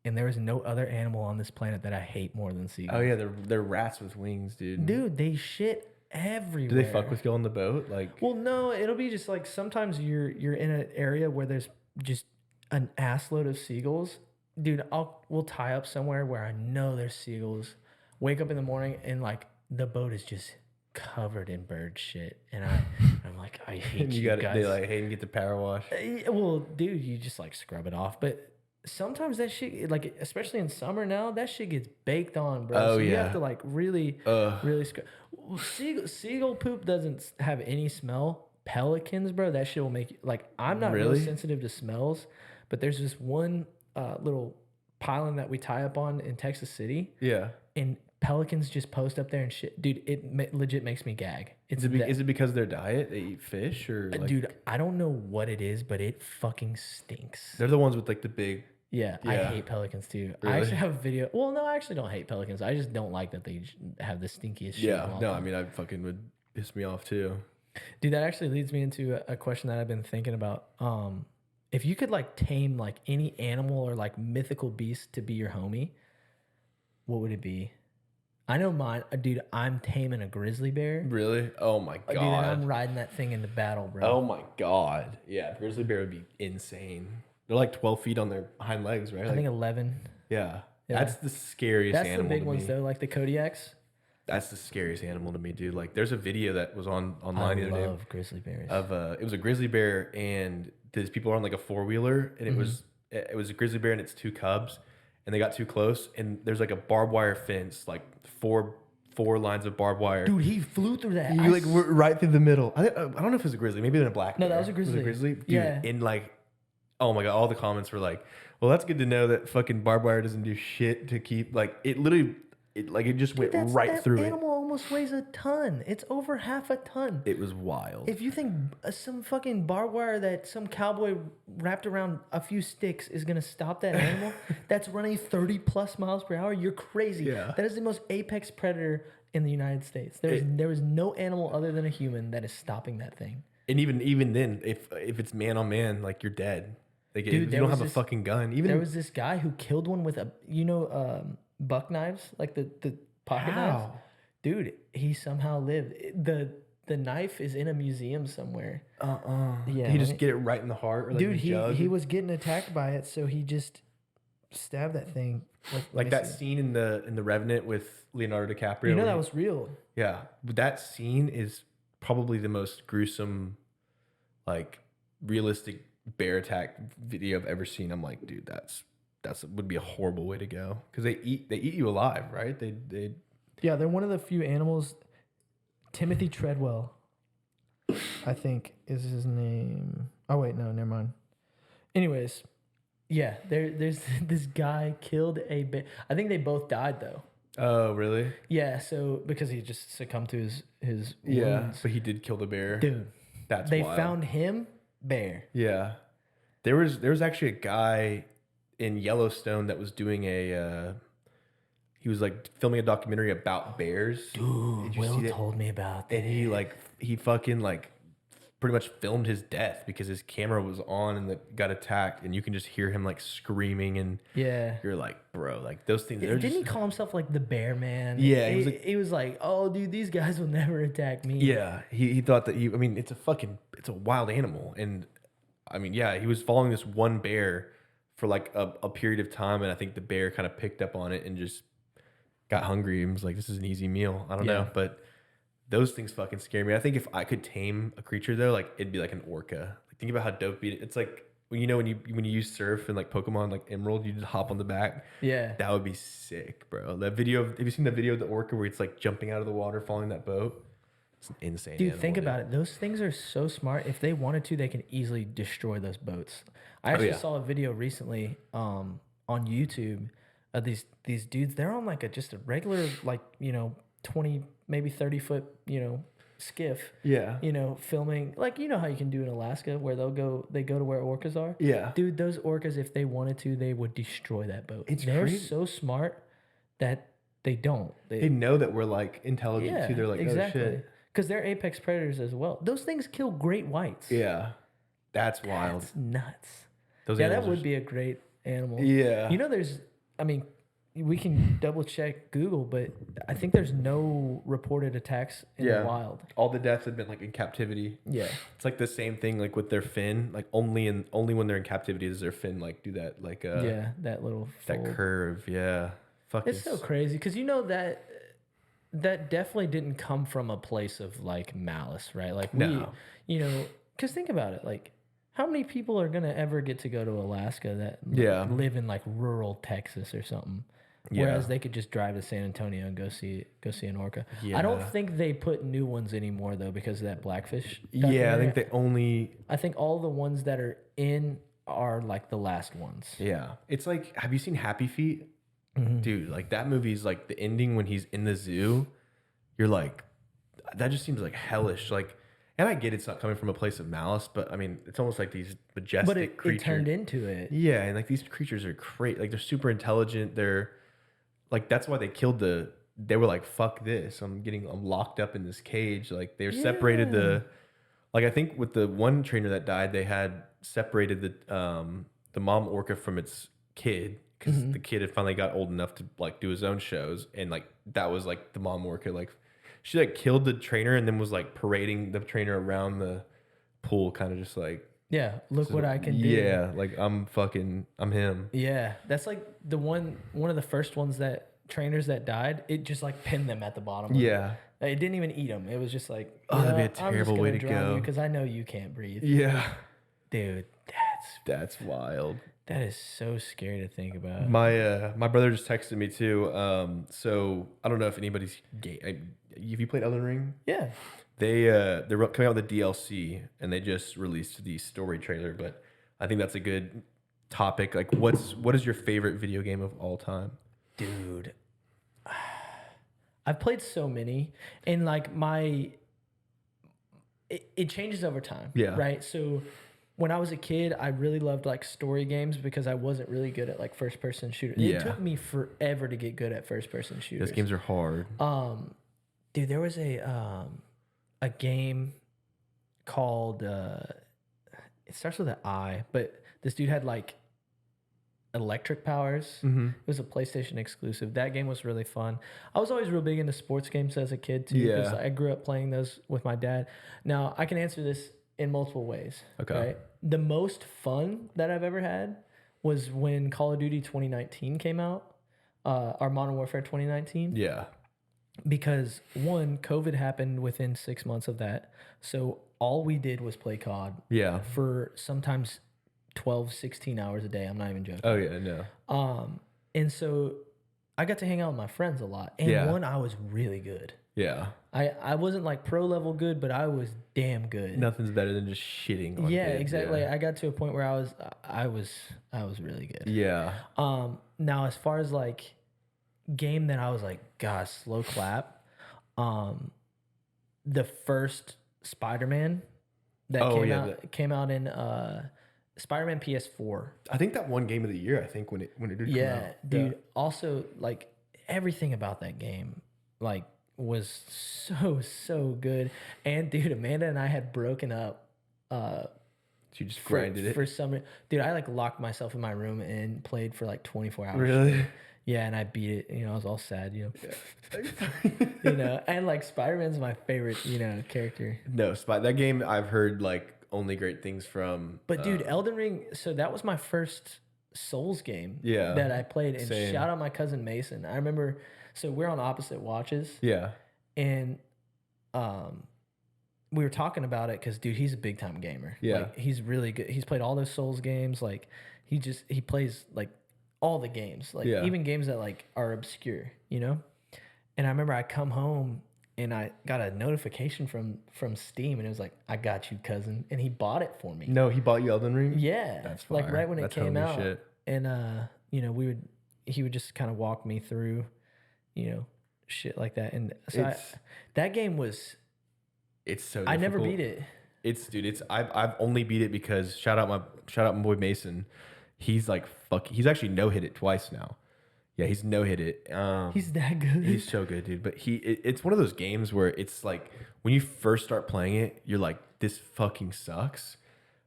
and there is no other animal on this planet that I hate more than seagulls. Oh yeah, they're rats with wings, dude. Dude, they shit everywhere. Do they fuck with you on the boat? Like, well, no, it'll be just like sometimes you're in an area where there's just an assload of seagulls. Dude, we'll tie up somewhere where I know there's seagulls. Wake up in the morning, and like the boat is just covered in bird shit, and I'm like, I hate you guys. They like hate and get the power wash. Well, dude, you just like scrub it off, but sometimes that shit, like especially in summer now, that shit gets baked on, bro. Oh, so yeah. You have to like really scrub. Seagull poop doesn't have any smell. Pelicans, bro, that shit will make you like. I'm not really sensitive to smells, but there's this one little pylon that we tie up on in Texas City. Yeah, and pelicans just post up there and shit. Dude, it legit makes me gag. Is it because of their diet? They eat fish or like... Dude, I don't know what it is, but it fucking stinks. They're the ones with like the big... Yeah, I hate pelicans too. Really? I actually have a video. Well, no, I actually don't hate pelicans. I just don't like that they have the stinkiest shit. Yeah, no, I mean, I fucking would piss me off too. Dude, that actually leads me into a question that I've been thinking about. If you could like tame like any animal or like mythical beast to be your homie, what would it be? I know mine, dude. I'm taming a grizzly bear. Really? Oh my god! Dude, and I'm riding that thing into battle, bro. Oh my god! Yeah, grizzly bear would be insane. They're like 12 feet on their hind legs, right? I think 11. Yeah, that's the scariest. That's animal the big to ones me. though, like the Kodiaks. That's the scariest animal to me, dude. Like, there's a video that was online the other day. I love grizzly bears. It was a grizzly bear, and these people are on like a 4-wheeler, and it was a grizzly bear and its 2 cubs, and they got too close, and there's like a barbed wire fence, like four lines of barbed wire. Dude, he flew through that. You like were right through the middle. I don't know if it was a grizzly. Maybe it was a black bear. No, that was a grizzly. Was it a grizzly? Dude, yeah. And like, oh my god, all the comments were like, well, that's good to know that fucking barbed wire doesn't do shit to keep, like, it literally, it just went right through it. That animal almost weighs a ton. It's over half a ton. It was wild. If you think some fucking barbed wire that some cowboy wrapped around a few sticks is gonna stop that animal that's running 30 plus miles per hour, you're crazy. Yeah. That is the most apex predator in the United States. There is no animal other than a human that is stopping that thing. And even then, if it's man on man, like you're dead. Like Dude, if you don't have a fucking gun. Even there was this guy who killed one with a buck knives, like the pocket knives. Dude, he somehow lived. The knife is in a museum somewhere. Yeah, he just get it right in the heart. Or like dude, the jug. he was getting attacked by it, so he just stabbed that thing. Like that scene in the Revenant with Leonardo DiCaprio. You know that was real. Yeah, but that scene is probably the most gruesome, like realistic bear attack video I've ever seen. I'm like, dude, that's would be a horrible way to go because they eat you alive, right? They Yeah, they're one of the few animals. Timothy Treadwell, I think, is his name. Oh wait, no, never mind. Anyways, yeah, there's this guy killed a bear. I think they both died though. Oh, really? Yeah, so because he just succumbed to his Yeah, wounds. but he did kill the bear. Dude, They wild. Found him bear. Yeah, there was actually a guy in Yellowstone that was doing he was like filming a documentary about bears. Dude, Will told me about that. And he fucking like pretty much filmed his death because his camera was on and got attacked, and you can just hear him like screaming, and you're like, bro, like those things. Didn't he call himself like the Bear Man? Yeah, he was like, oh, dude, these guys will never attack me. Yeah, he thought that I mean, it's a wild animal, and I mean, yeah, he was following this one bear for like a period of time, and I think the bear kind of picked up on it and just got hungry and was like, this is an easy meal. I don't know, but those things fucking scare me. I think if I could tame a creature though, like it'd be like an orca. Like think about how dope it's like when you use surf and like Pokemon like Emerald, you just hop on the back. Yeah, that would be sick, bro. That video have you seen the video of the orca where it's like jumping out of the water, following that boat? It's an insane. Dude, think about it. Those things are so smart. If they wanted to, they can easily destroy those boats. I actually saw a video recently on YouTube of these dudes. They're on like just a regular 20 maybe 30 foot skiff. Yeah. Filming like how you can do in Alaska where they go to where orcas are. Yeah. Dude, those orcas, if they wanted to, they would destroy that boat. They're crazy. So smart that they don't. They know that we're like intelligent too. They're like, exactly. Oh shit. Because they're apex predators as well. Those things kill great whites. Yeah. That's wild. That's nuts. Those that would be a great animal. Yeah. We can double check Google, but I think there's no reported attacks in the wild. All the deaths have been like in captivity. Yeah. It's like the same thing like with their fin. Like only when they're in captivity does their fin like do that like that little fold. That curve. Yeah. It's so crazy because that definitely didn't come from a place of like malice, right? Like because think about it, like how many people are gonna ever get to go to Alaska that live in like rural Texas or something? Whereas they could just drive to San Antonio and go see an orca. Yeah. I don't think they put new ones anymore though because of that blackfish. Yeah, I think I think all the ones that are in are like the last ones. Yeah, it's like, have you seen Happy Feet? Mm-hmm. Dude, like that movie's like the ending when he's in the zoo. You're like, that just seems like hellish. Like, and I get it's not coming from a place of malice, but I mean, it's almost like these majestic creatures. It turned into it. Yeah, and like these creatures are great. Like they're super intelligent. They're like, that's why they killed they were like, fuck this. I'm locked up in this cage. Like they're separated like I think with the one trainer that died, they had separated the mom orca from its kid because the kid had finally got old enough to like do his own shows, and like that was like the mom orca like she like killed the trainer and then was like parading the trainer around the pool, kind of just like, look what I can do. Yeah, like I'm him. Yeah, that's like the one of the first ones that trainers that died. It just like pinned them at the bottom. Yeah, it didn't even eat them. It was just like, that'd be a terrible way to go because I know you can't breathe. Yeah, dude, that's wild. That is so scary to think about. My brother just texted me too. So I don't know if anybody's gay. Have you played Elden Ring? Yeah. They're coming out with a DLC and they just released the story trailer. But I think that's a good topic. Like, what is your favorite video game of all time? Dude, I've played so many, and like it changes over time. Yeah. Right. So when I was a kid, I really loved like story games because I wasn't really good at like first person shooters. Yeah. It took me forever to get good at first person shooters. Those games are hard. Dude, there was a game called it starts with an I, but this dude had like electric powers. Mm-hmm. It was a PlayStation exclusive. That game was really fun. I was always real big into sports games as a kid too, because I grew up playing those with my dad. Now I can answer this in multiple ways. Okay. Right? The most fun that I've ever had was when Call of Duty 2019 came out, or Modern Warfare 2019. Yeah. Because one, COVID happened within 6 months of that. So all we did was play COD. Yeah. For sometimes 12, 16 hours a day. I'm not even joking. Oh yeah, no. And so I got to hang out with my friends a lot. And one, I was really good. Yeah. I wasn't like pro level good, but I was damn good. Nothing's better than just shitting on kids. Exactly. Yeah. I got to a point where I was really good. Yeah. Now as far as like game that I was like, gosh, slow clap. The first Spider-Man that came out in Spider-Man PS4. I think that one game of the year. I think when it did come out. Dude. Yeah. Also, like everything about that game, like was so good. And dude, Amanda and I had broken up. You just grinded it for some. Dude, I like locked myself in my room and played for like 24 hours. Really? Yeah, and I beat it. You know, I was all sad. You know, and like Spider-Man's my favorite. Character. No, that game I've heard like only great things from. But dude, Elden Ring. So that was my first Souls game. Yeah. That I played, and Same. shout out my cousin Mason. I remember. So we're on opposite watches. Yeah. And, we were talking about it because dude, he's a big time gamer. Yeah. Like, he's really good. He's played all those Souls games. Like he plays like all the games, like even games that like are obscure, And I remember I come home and I got a notification from Steam, and it was like, "I got you, cousin," and he bought it for me. No, he bought you Elden Ring? Yeah, that's fire. like right when it came out. Shit. And he would just kind of walk me through, shit like that. And so that game was. It's so. I difficult. never beat it. I've only beat it because shout out my boy Mason. He's like he's actually no hit it twice now. Yeah, he's no hit it. He's that good. He's so good, dude. But it's one of those games where it's like when you first start playing it, you're like, this fucking sucks.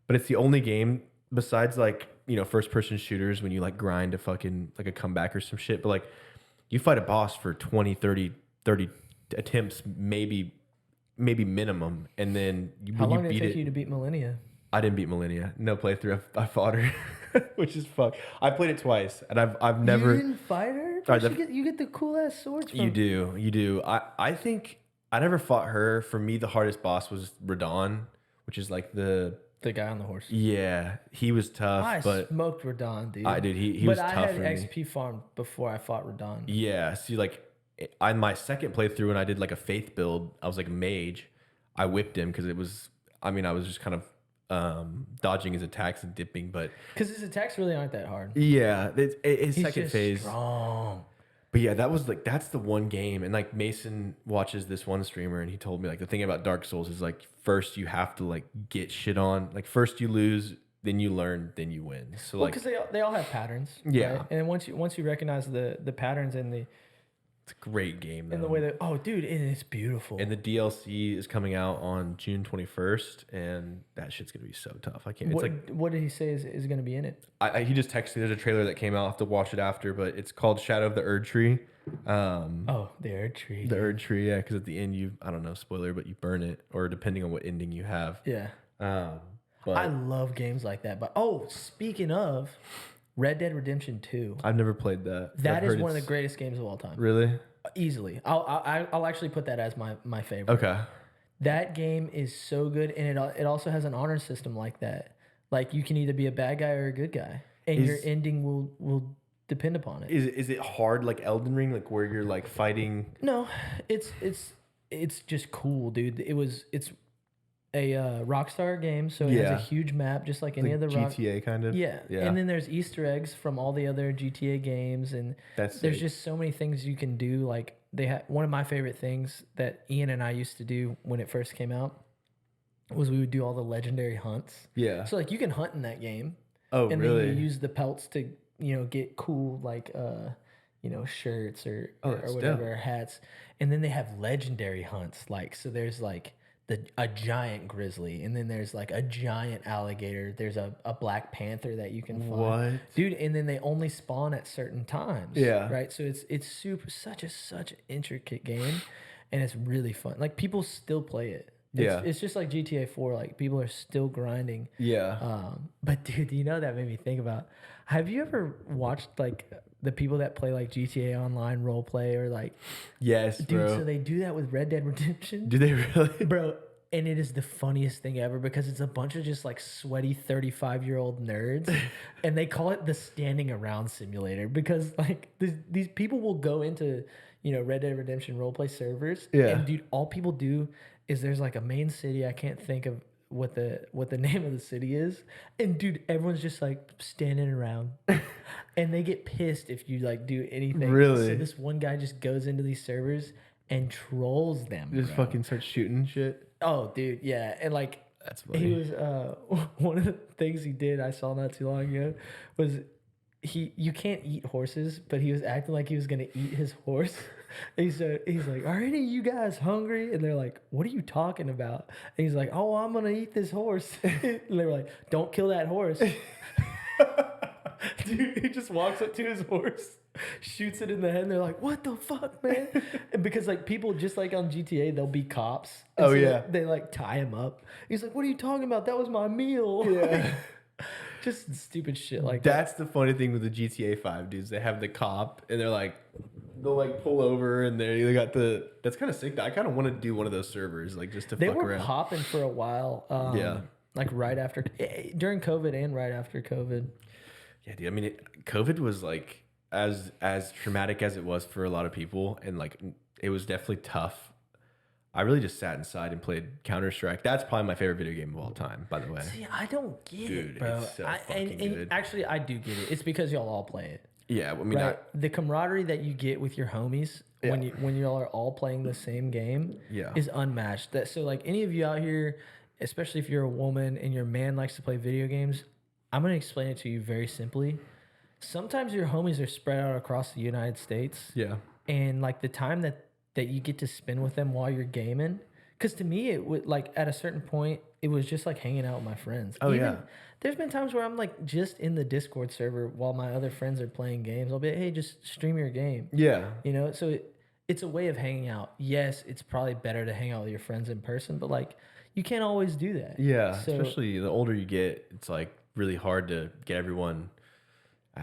But it's the only game besides like, first person shooters when you like grind a fucking like a comeback or some shit. But like you fight a boss for 20, 30 attempts, maybe minimum, and then How long did it take you to beat Millennia? I didn't beat Millennia. No playthrough. I fought her, which is fuck. I played it twice, and I've never. You didn't fight her? You get the cool ass swords. You do. I think I never fought her. For me, the hardest boss was Radon, which is like the guy on the horse. Yeah, he was tough. I but smoked Radon, dude. I did. He was tough. But for I had me. XP farmed before I fought Radon. Yeah. See, like on my second playthrough, when I did like a faith build, I was like a mage. I whipped him because it was. I mean, I was just kind of dodging his attacks and dipping, but because his attacks really aren't that hard. Yeah, his He's second just phase. Strong. But yeah, that's the one game, and like Mason watches this one streamer, and he told me like the thing about Dark Souls is like first you have to like get shit on, like first you lose, then you learn, then you win. So like because they all have patterns. Yeah, right? And once you recognize the patterns and the. It's a great game, though. In the way that, oh, dude, it's beautiful. And the DLC is coming out on June 21st, and that shit's gonna be so tough. I can't. What did he say is gonna be in it? He just texted me. There's a trailer that came out. I'll have to watch it after, but it's called Shadow of the Erd Tree. The Erd Tree. The Erd Tree, yeah, because at the end I don't know, spoiler, but you burn it, or depending on what ending you have. Yeah. But I love games like that. But speaking of. Red Dead Redemption 2. I've never played that. That is one of the greatest games of all time. Really? Easily. I'll actually put that as my favorite. Okay. That game is so good, and it also has an honor system like that. Like you can either be a bad guy or a good guy, and your ending will depend upon it. Is it hard like Elden Ring, like where you're like fighting? No, it's just cool, dude. a Rockstar game, so it has a huge map, just like any Like other GTA kind of. Yeah. And then there's Easter eggs from all the other GTA games, and That's there's sick. just so many things you can do. Like they had one of my favorite things that Ian and I used to do when it first came out was we would do all the legendary hunts. Yeah. So like you can hunt in that game, Oh, and really? then you use the pelts to get cool like shirts or that's whatever, dope. or hats, and then they have legendary hunts. Like so, there's like a giant grizzly, and then there's like a giant alligator. There's a black panther that you can find. What? Dude? And then they only spawn at certain times. Yeah. Right. So it's such an intricate game, and it's really fun. Like people still play it. It's just like GTA 4. Like people are still grinding. Yeah. But dude, that made me think about. Have you ever watched like the people that play like GTA Online role play or like? Yes, Dude, bro. so they do that with Red Dead Redemption. Do they really? Bro, and it is the funniest thing ever because it's a bunch of just like sweaty 35-year-old nerds, and they call it the standing around simulator because like these people will go into Red Dead Redemption roleplay servers, and dude, all people do is there's like a main city. I can't think of what the name of the city is, and dude, everyone's just like standing around, and they get pissed if you like do anything. Really? So this one guy just goes into these servers and trolls them. Just bro. fucking start shooting shit. Oh, dude, yeah, and like That's funny. he was one of the things he did I saw not too long ago was you can't eat horses, but he was acting like he was gonna eat his horse. And he's like, "Are any of you guys hungry?" And they're like, "What are you talking about?" And he's like, "Oh, I'm gonna eat this horse." And they were like, "Don't kill that horse." Dude, he just walks up to his horse, shoots it in the head, and they're like, "What the fuck, man?" And because like people just like on GTA, they'll be cops. And Oh, so yeah. they like tie him up. He's like, "What are you talking about? That was my meal." Yeah. Just stupid shit like that. That's the funny thing with the GTA 5 dudes. They have the cop and they'll like pull over and they got that's kind of sick. I kind of want to do one of those servers like just to They fuck were around. popping for a while. Like right after during COVID and right after COVID. Yeah, dude. I mean, COVID was like as traumatic as it was for a lot of people, and like it was definitely tough. I really just sat inside and played Counter-Strike. That's probably my favorite video game of all time, by the way. See, I don't get Dude, it, bro. it's so and fucking good. actually, I do get it. It's because y'all all play it. Yeah, I mean, Right. The camaraderie that you get with your homies when y'all are all playing the same game is unmatched. So like any of you out here, especially if you're a woman and your man likes to play video games, I'm gonna explain it to you very simply. Sometimes your homies are spread out across the United States. yeah. And like the time that you get to spend with them while you're gaming, because to me it would like at a certain point it was just like hanging out with my friends. Oh, yeah. There's been times where I'm like just in the Discord server while my other friends are playing games. I'll be like, hey, just stream your game. Yeah. So it's a way of hanging out. Yes, it's probably better to hang out with your friends in person, but like you can't always do that. Yeah. So, Especially the older you get, it's like really hard to get everyone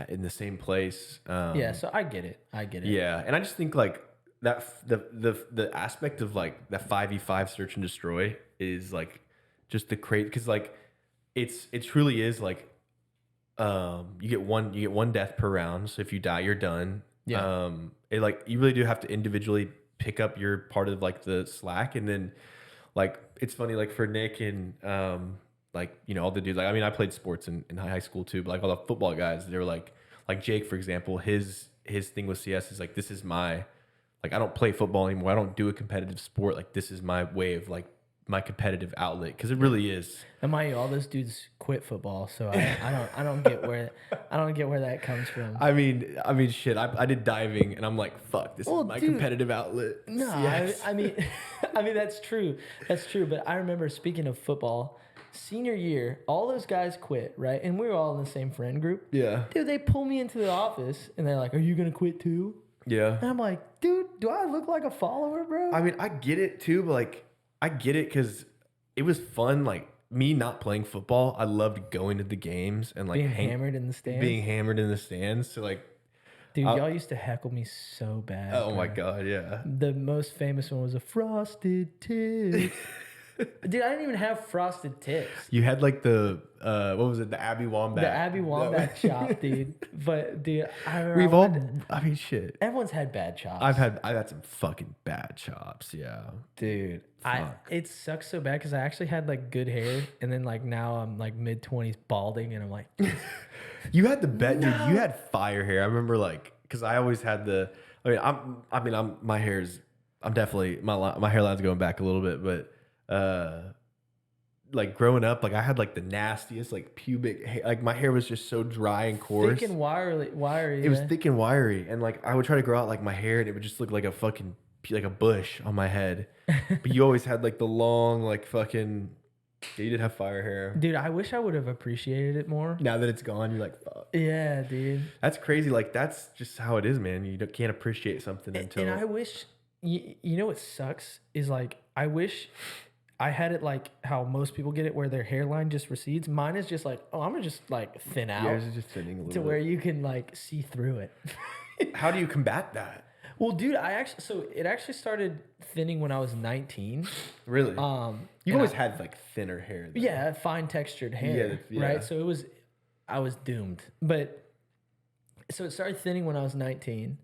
in the same place. yeah, so I get it. Yeah, and I just think like that the aspect of like that 5v5 search and destroy is like just the crazy because like it truly is like you get one death per round, so if you die you're done. Yeah. It like you really do have to individually pick up your part of like the slack, and then like it's funny like for Nick and like all the dudes, like I mean I played sports in high school too, but like all the football guys, they were like Jake for example, his thing with CS is like this is my like I don't play football anymore, I don't do a competitive sport, like this is my way of like my competitive outlet, because it really is. And mind you, all those dudes quit football, so I don't get where that comes from. I mean shit, I did diving and I'm like fuck, this is my competitive outlet. No, I mean that's true, but I remember, speaking of football, senior year, all those guys quit, right? And we were all in the same friend group. Yeah. Dude, they pull me into the office and they're like, "Are you gonna quit too?" Yeah. And I'm like, "Dude, do I look like a follower, bro?" I mean, I get it too, but like I get it because it was fun. Like me not playing football, I loved going to the games and like being hammered in the stands. Being hammered in the stands. So like, dude, y'all used to heckle me so bad. Oh bro. my god, yeah. The most famous one was a frosted tip. Dude, I didn't even have frosted tips. You had like the what was it? The Abby Wombat. The Abby Wombat chop, dude. But dude, We've all. I mean, shit. everyone's had bad chops. I've had some fucking bad chops. Yeah. Dude, Fuck. it sucks so bad because I actually had like good hair, and then like now I'm like mid-20s balding, and I'm like, You had the dude. You had fire hair. I remember like because I always had the. My hair's. I'm definitely my hairline's going back a little bit, but like growing up, like I had like the nastiest like pubic hair. Like my hair was just so dry and coarse. thick and wiry. It was thick and wiry, and like I would try to grow out like my hair, and it would just look like a fucking like a bush on my head. But you always had like the long like fucking. Yeah, you did have fire hair. Dude, I wish I would have appreciated it more. Now that it's gone, you're like, fuck. Yeah, dude. That's crazy. Like that's just how it is, man. You can't appreciate something until. And I wish, you know what sucks is like, I wish I had it like how most people get it where their hairline just recedes. Mine is just like, oh, I'm gonna just like thin out. Yours is just thinning a little to bit. where you can like see through it. How do you combat that? Well, dude, it actually started thinning when I was 19. Really? You've and always had like thinner hair. Though. Yeah, fine textured hair, Yeah. right? So I was doomed. But so it started thinning when I was 19,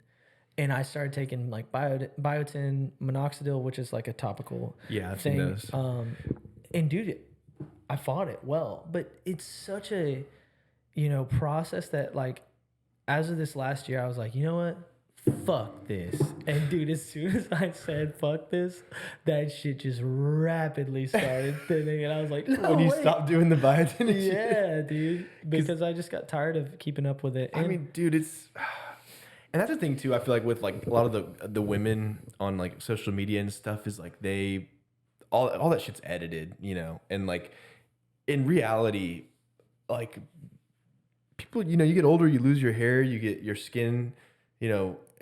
and I started taking like biotin, minoxidil, which is like a topical Yeah, I've thing. seen those. And dude, I fought it well, but it's such a process that like as of this last year, I was like, you know what? Fuck this. And dude, as soon as I said fuck this, that shit just rapidly started thinning. And I was like, no, When you wait. stopped doing the biotin and shit. Yeah, dude. Because I just got tired of keeping up with it. I mean, dude, it's and that's the thing too. I feel like with like a lot of the women on like social media and stuff is like they all that shit's edited, and like in reality, like people, you get older, you lose your hair, you get your skin,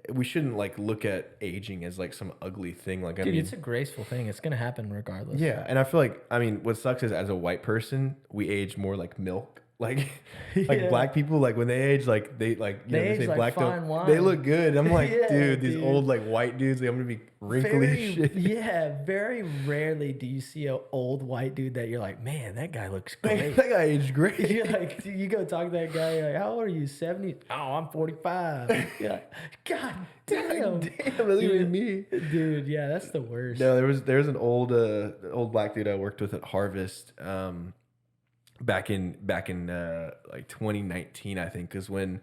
we shouldn't like look at aging as like some ugly thing. Like, dude, I mean, it's a graceful thing. It's going to happen regardless. yeah. And I feel like, I mean, what sucks is as a white person, we age more like milk. Like, like Yeah. black people, like when they age, like they like, They they age say like black fine don't, wine. they look good. I'm like, Yeah, dude, these dude. old like white dudes, like, I'm gonna be wrinkly as shit. Yeah, very rarely do you see an old white dude that you're like, man, that guy looks great. That guy aged great. You're like, you go talk to that guy, you're like, how old are you? 70? Oh, I'm 45. You're like, God damn. Damn, that's even me. Dude, yeah, that's the worst. No, there's an old black dude I worked with at Harvest back in like 2019, I think, and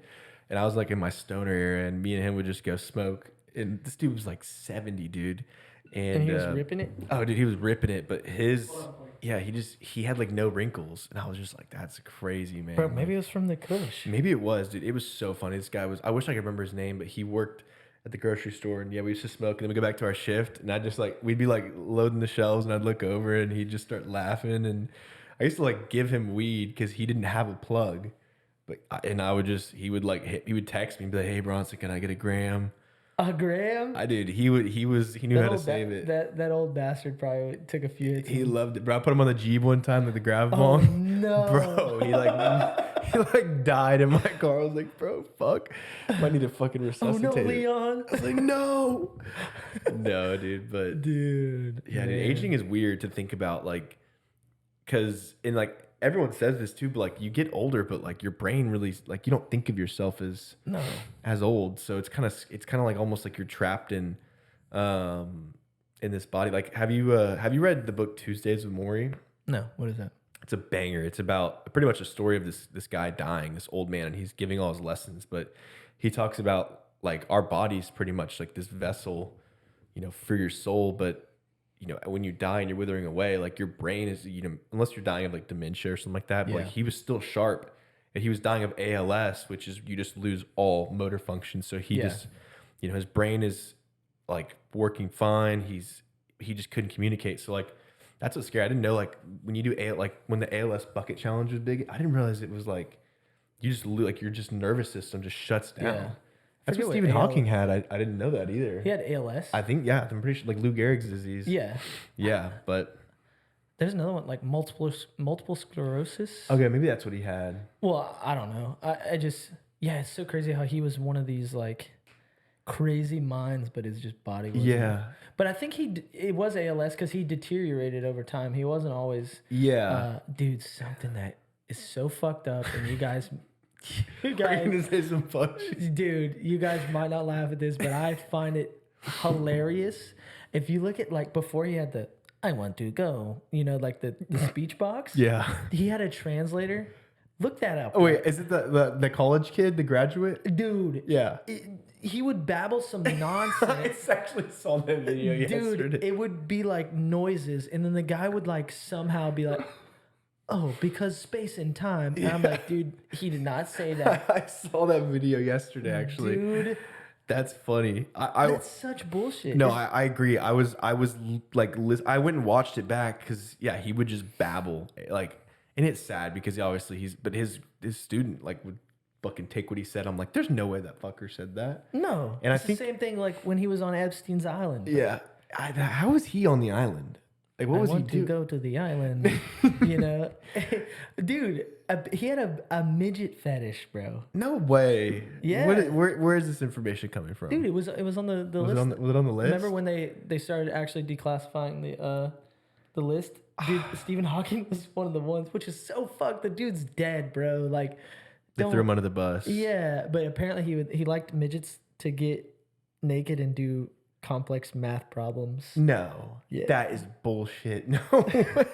I was like in my stoner era, and me and him would just go smoke, and this dude was like 70, dude, And he was ripping it? Oh, dude, he was ripping it, but he had like no wrinkles, and I was just like, that's crazy, man. Bro, maybe it was from the Kush. Maybe it was, dude. It was so funny. This guy was, I wish I could remember his name, but he worked at the grocery store, and yeah, we used to smoke, and then we go back to our shift, and I just like, we'd be like loading the shelves, and I'd look over, and he'd just start laughing, and I used to like give him weed because he didn't have a plug, and he would text me and be like, hey Bronson, can I get a gram? A gram? I did. He knew how to save it. That old bastard probably took a few hits. He loved it, bro. I put him on the Jeep one time with the grab Oh, bomb. no. Bro, he like died in my car. I was like, bro, fuck. Might need to fucking Oh resuscitate no, it. Leon. I was like, no. No, dude, but Dude. yeah, dude, man. aging is weird to think about, like, because in like everyone says this too, but like you get older, but like your brain really, like, you don't think of yourself as old, so it's kind of like almost like you're trapped in this body. Like, have you read the book Tuesdays with Morrie? No, what is that? It's a banger. It's about pretty much a story of this guy dying, this old man, and he's giving all his lessons, but he talks about like our body's pretty much like this vessel, for your soul, but when you die and you're withering away, like your brain is, unless you're dying of like dementia or something like that, but like he was still sharp, and he was dying of ALS, which is you just lose all motor function. So he just, his brain is like working fine. He just couldn't communicate. So like, that's what's scary. I didn't know, like, when you do like when the ALS bucket challenge was big, I didn't realize it was like, you just like your just nervous system just shuts down. Yeah. That's what Stephen Hawking had. I didn't know that either. He had ALS. I think, yeah, I'm pretty sure, like Lou Gehrig's disease. Yeah. Yeah, but There's another one, like multiple sclerosis. okay, maybe that's what he had. Well, I don't know. I just, yeah, it's so crazy how he was one of these like crazy minds, but his just body was. Yeah. But I think it was ALS because he deteriorated over time. He wasn't always. Yeah. Dude, something that is so fucked up, and you guys, Are you gonna say some fuck shit? dude, you guys might not laugh at this, but I find it hilarious. If you look at like before he had the "I want to go," like the speech box. Yeah. He had a translator. Look that up. Oh wait, is it the college kid, the graduate? Dude. Yeah. He would babble some nonsense. I actually saw that video yesterday. Dude, it would be like noises, and then the guy would like somehow be like, "Oh, because space and time." And I'm like, dude, he did not say that. I saw that video yesterday, actually. Dude, That's funny. that's such bullshit. No, I agree. I was like, I went and watched it back because he would just babble like, and it's sad because obviously his student like would fucking take what he said. I'm like, there's no way that fucker said that. No, And it's I think the same thing like when he was on Epstein's island. Yeah, how was he on the island? Like, what was he I want to doing? go to the island, dude. He had a midget fetish, bro. No way. Yeah. Where is this information coming from? Dude, it was on the was list. was it on the list? Remember when they started actually declassifying the list? Dude, Stephen Hawking was one of the ones, which is so fucked. The dude's dead, bro. Like, They threw him under the bus. Yeah, but apparently he liked midgets to get naked and do complex math problems. No, Yeah. that is bullshit. No way.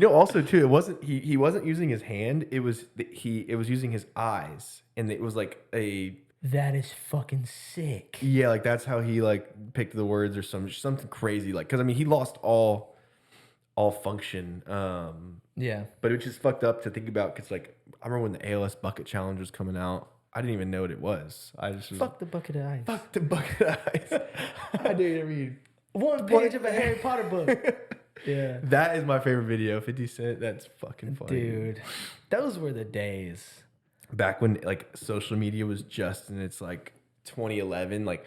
Also too, it wasn't he wasn't using his hand. It was using his eyes, and it was like That is fucking sick. yeah, like that's how he like picked the words or something crazy. Like, because I mean, he lost all function. Yeah. But it was just fucked up to think about because like I remember when the ALS bucket challenge was coming out. I didn't even know what it was. I just was, Fuck the bucket of ice. fuck the bucket of ice. I didn't even read. One page of a Harry Potter book. Yeah. That is my favorite video, 50 Cent. That's fucking funny. Dude, those were the days. Back when like social media was just in its like 2011. Like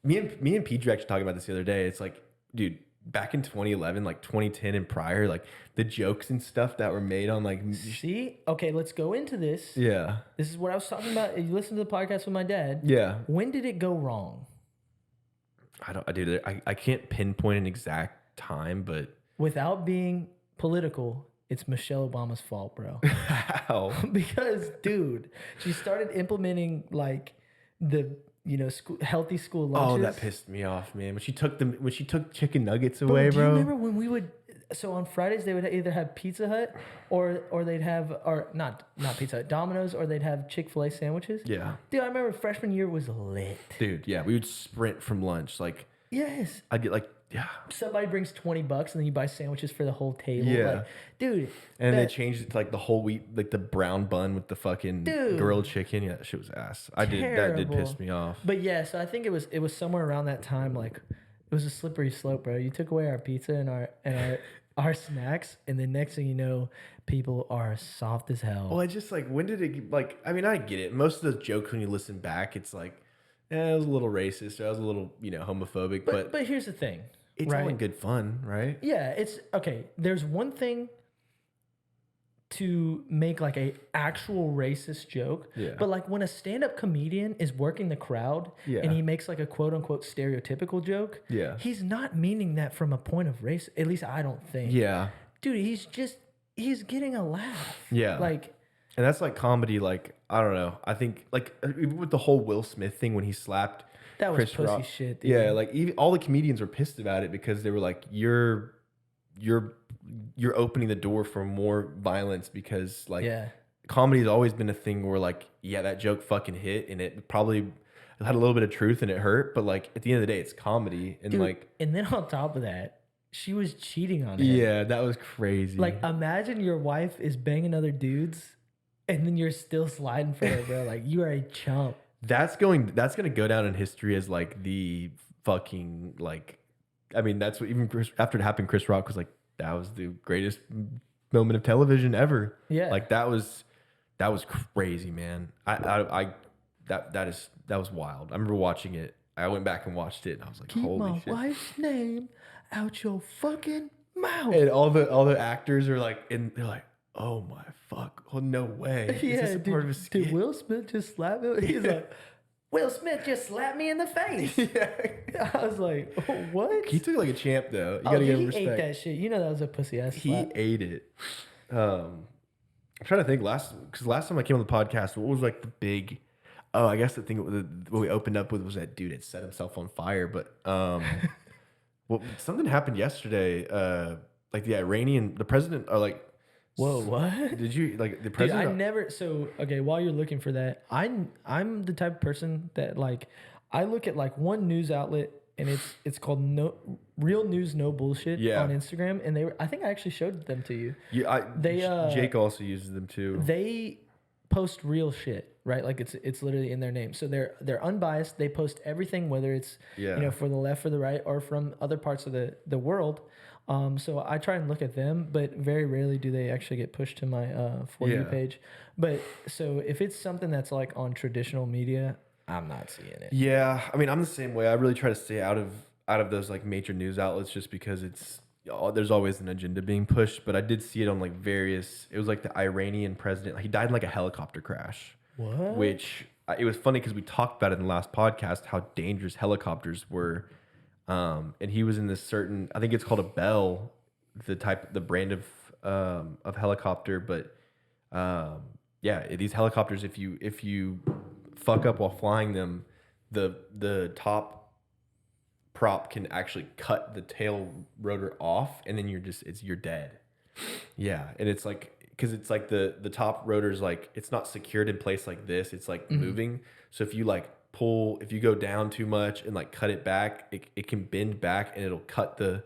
me and Pete were actually talking about this the other day. It's like, dude, back in 2011, like 2010 and prior, like the jokes and stuff that were made on like See? Okay, let's go into this. yeah. This is what I was talking about. You listened to the podcast with my dad. Yeah. When did it go wrong? I can't pinpoint an exact time, but Without being political, it's Michelle Obama's fault, bro. how? Because, dude, she started implementing like the healthy school lunches. Oh, that pissed me off, man. When she took chicken nuggets But away, do you bro. remember when we would? So on Fridays they would either have Pizza Hut or they'd have not Pizza Hut, Domino's, or they'd have Chick-fil-A sandwiches. Yeah. Dude, I remember freshman year was lit. Dude, yeah, we would sprint from lunch. Like Yes. I'd get like yeah. Somebody brings $20 and then you buy sandwiches for the whole table. Yeah. Like, dude. And they changed it to like the whole wheat, like the brown bun with the fucking Dude. grilled chicken. Yeah, that shit was ass. That did Terrible. piss me off. But yeah, so I think it was somewhere around that time. Like, it was a slippery slope, bro. You took away our pizza and our snacks, and then next thing you know, people are soft as hell. Well, I just like, when did it like? I mean, I get it. Most of the jokes when you listen back, it's like, it was a little racist. Or I was a little, homophobic. But here's the thing. it's right? all in good fun, right? Yeah, it's okay. There's one thing to make like a actual racist joke, Yeah. but like when a stand-up comedian is working the crowd Yeah. and he makes like a quote-unquote stereotypical joke, Yeah. he's not meaning that from a point of race. At least I don't think. Yeah. Dude, he's getting a laugh. Yeah. Like, And that's like comedy. Like, I don't know. I think like even with the whole Will Smith thing when he slapped that was Chris pussy Rock. shit, dude. Yeah, like even all the comedians were pissed about it because they were like, you're opening the door for more violence because like Yeah. comedy's always been a thing where like, yeah, that joke fucking hit and it probably had a little bit of truth and it hurt, but like at the end of the day, it's comedy and Dude, like and then on top of that, she was cheating on him. yeah, that was crazy. Like, imagine your wife is banging other dudes, and then you're still sliding for her, bro. Like, you are a chump. that's gonna go down in history as like the fucking like, I mean, that's what even after it happened, Chris Rock was like, that was the greatest moment of television ever. Yeah. Like that was crazy, man. That was wild. I remember watching it. I went back and watched it and I was like, Keep holy my shit. wife's name out your fucking mouth. And all the actors are like, and they're like, oh my fuck. Oh no way. Is this a part of a skit? Did Will Smith just slap him? He's like, Will Smith just slapped me in the face. Yeah. I was like, oh, what? He took it like a champ, though. You Oh, gotta dude, give him he respect. ate that shit. You know that was a pussy ass He slap. ate it. I'm trying to think last time I came on the podcast, what was like the big? Oh, I guess the thing what we opened up with was that dude had set himself on fire. But well, something happened yesterday. Like the president, or like, Whoa, what? did you like the Dude, president? I never. So okay, while you're looking for that, I'm the type of person that like I look at like one news outlet and it's called No Real News No Bullshit Yeah. on Instagram, and I think I actually showed them to you. Yeah, Jake also uses them too. They post real shit, right? Like it's literally in their name. So they're unbiased. They post everything, whether it's Yeah. for the left or the right or from other parts of the world. So I try and look at them, but very rarely do they actually get pushed to my For You page. But so if it's something that's like on traditional media, I'm not seeing it. Yeah, I mean, I'm the same way. I really try to stay out of those like major news outlets just because there's always an agenda being pushed. But I did see it on like various. It was like the Iranian president. He died in like a helicopter crash. What? Which it was funny because we talked about it in the last podcast how dangerous helicopters were. And he was in this certain. I think it's called a Bell, the brand of helicopter. But yeah, these helicopters, if you fuck up while flying them, the top prop can actually cut the tail rotor off, and then you're dead. Yeah, and it's like because it's like the top rotor's like it's not secured in place like this. It's like moving. So if you like if you go down too much and like cut it back, it can bend back and it'll cut the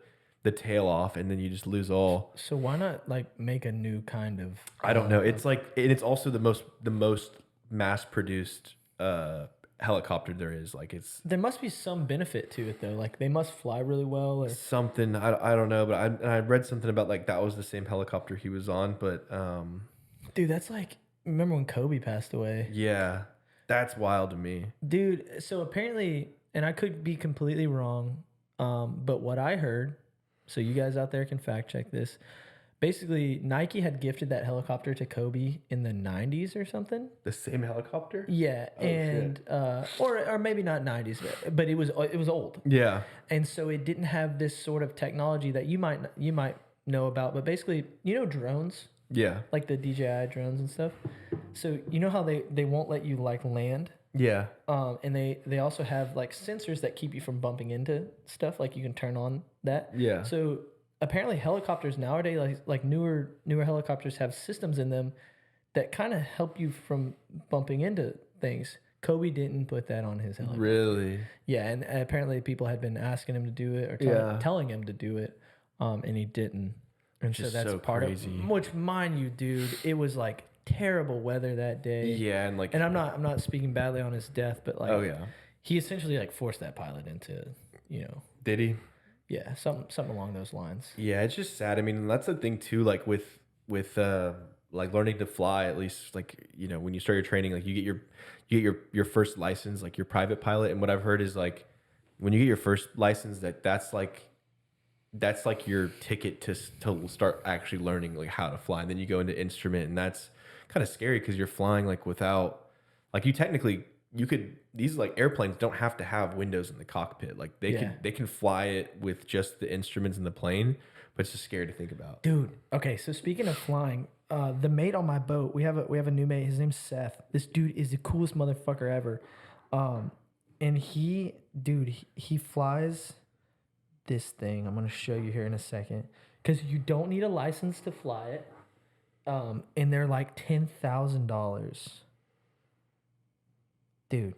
tail off, and then you just lose all. So why not like make a new kind of? I don't know. It's like, and it's also the most mass produced helicopter there is. Like There must be some benefit to it though. Like they must fly really well, or something. I don't know, but I read something about like that was the same helicopter he was on. But dude, that's like, remember when Kobe passed away? yeah, that's wild to me. Dude, so apparently, and I could be completely wrong, but what I heard, so you guys out there can fact check this. Basically, Nike had gifted that helicopter to Kobe in the 90s or something. The same helicopter? Yeah, Oh, and or maybe not 90s, but it was old. Yeah. And so it didn't have this sort of technology that you might know about, but basically, drones, Yeah. like the DJI drones and stuff. So you know how they won't let you like land? Yeah. And they also have like sensors that keep you from bumping into stuff. Like you can turn on that. Yeah. So apparently helicopters nowadays, like newer helicopters have systems in them that kind of help you from bumping into things. Kobe didn't put that on his helicopter. Really? Yeah, and apparently people had been asking him to do it or telling him to do it, and he didn't. And so that's part crazy. of which, mind you, dude, it was like terrible weather that day. Yeah, and like, And I'm not speaking badly on his death, but like, oh yeah, he essentially like forced that pilot into, did he? yeah, something along those lines. Yeah, it's just sad. I mean, that's the thing too. Like with like learning to fly, at least like when you start your training, like you get your first license, like your private pilot. And what I've heard is like when you get your first license, that's like your ticket to start actually learning like how to fly. And then you go into instrument, and that's kind of scary because you're flying like without like these like airplanes don't have to have windows in the cockpit. Like they can fly it with just the instruments in the plane, but it's just scary to think about. Dude, okay, so speaking of flying, the mate on my boat, we have a new mate. His name's Seth. This dude is the coolest motherfucker ever. And he flies this thing. I'm gonna show you here in a second, because you don't need a license to fly it. And they're like $10,000. Dude,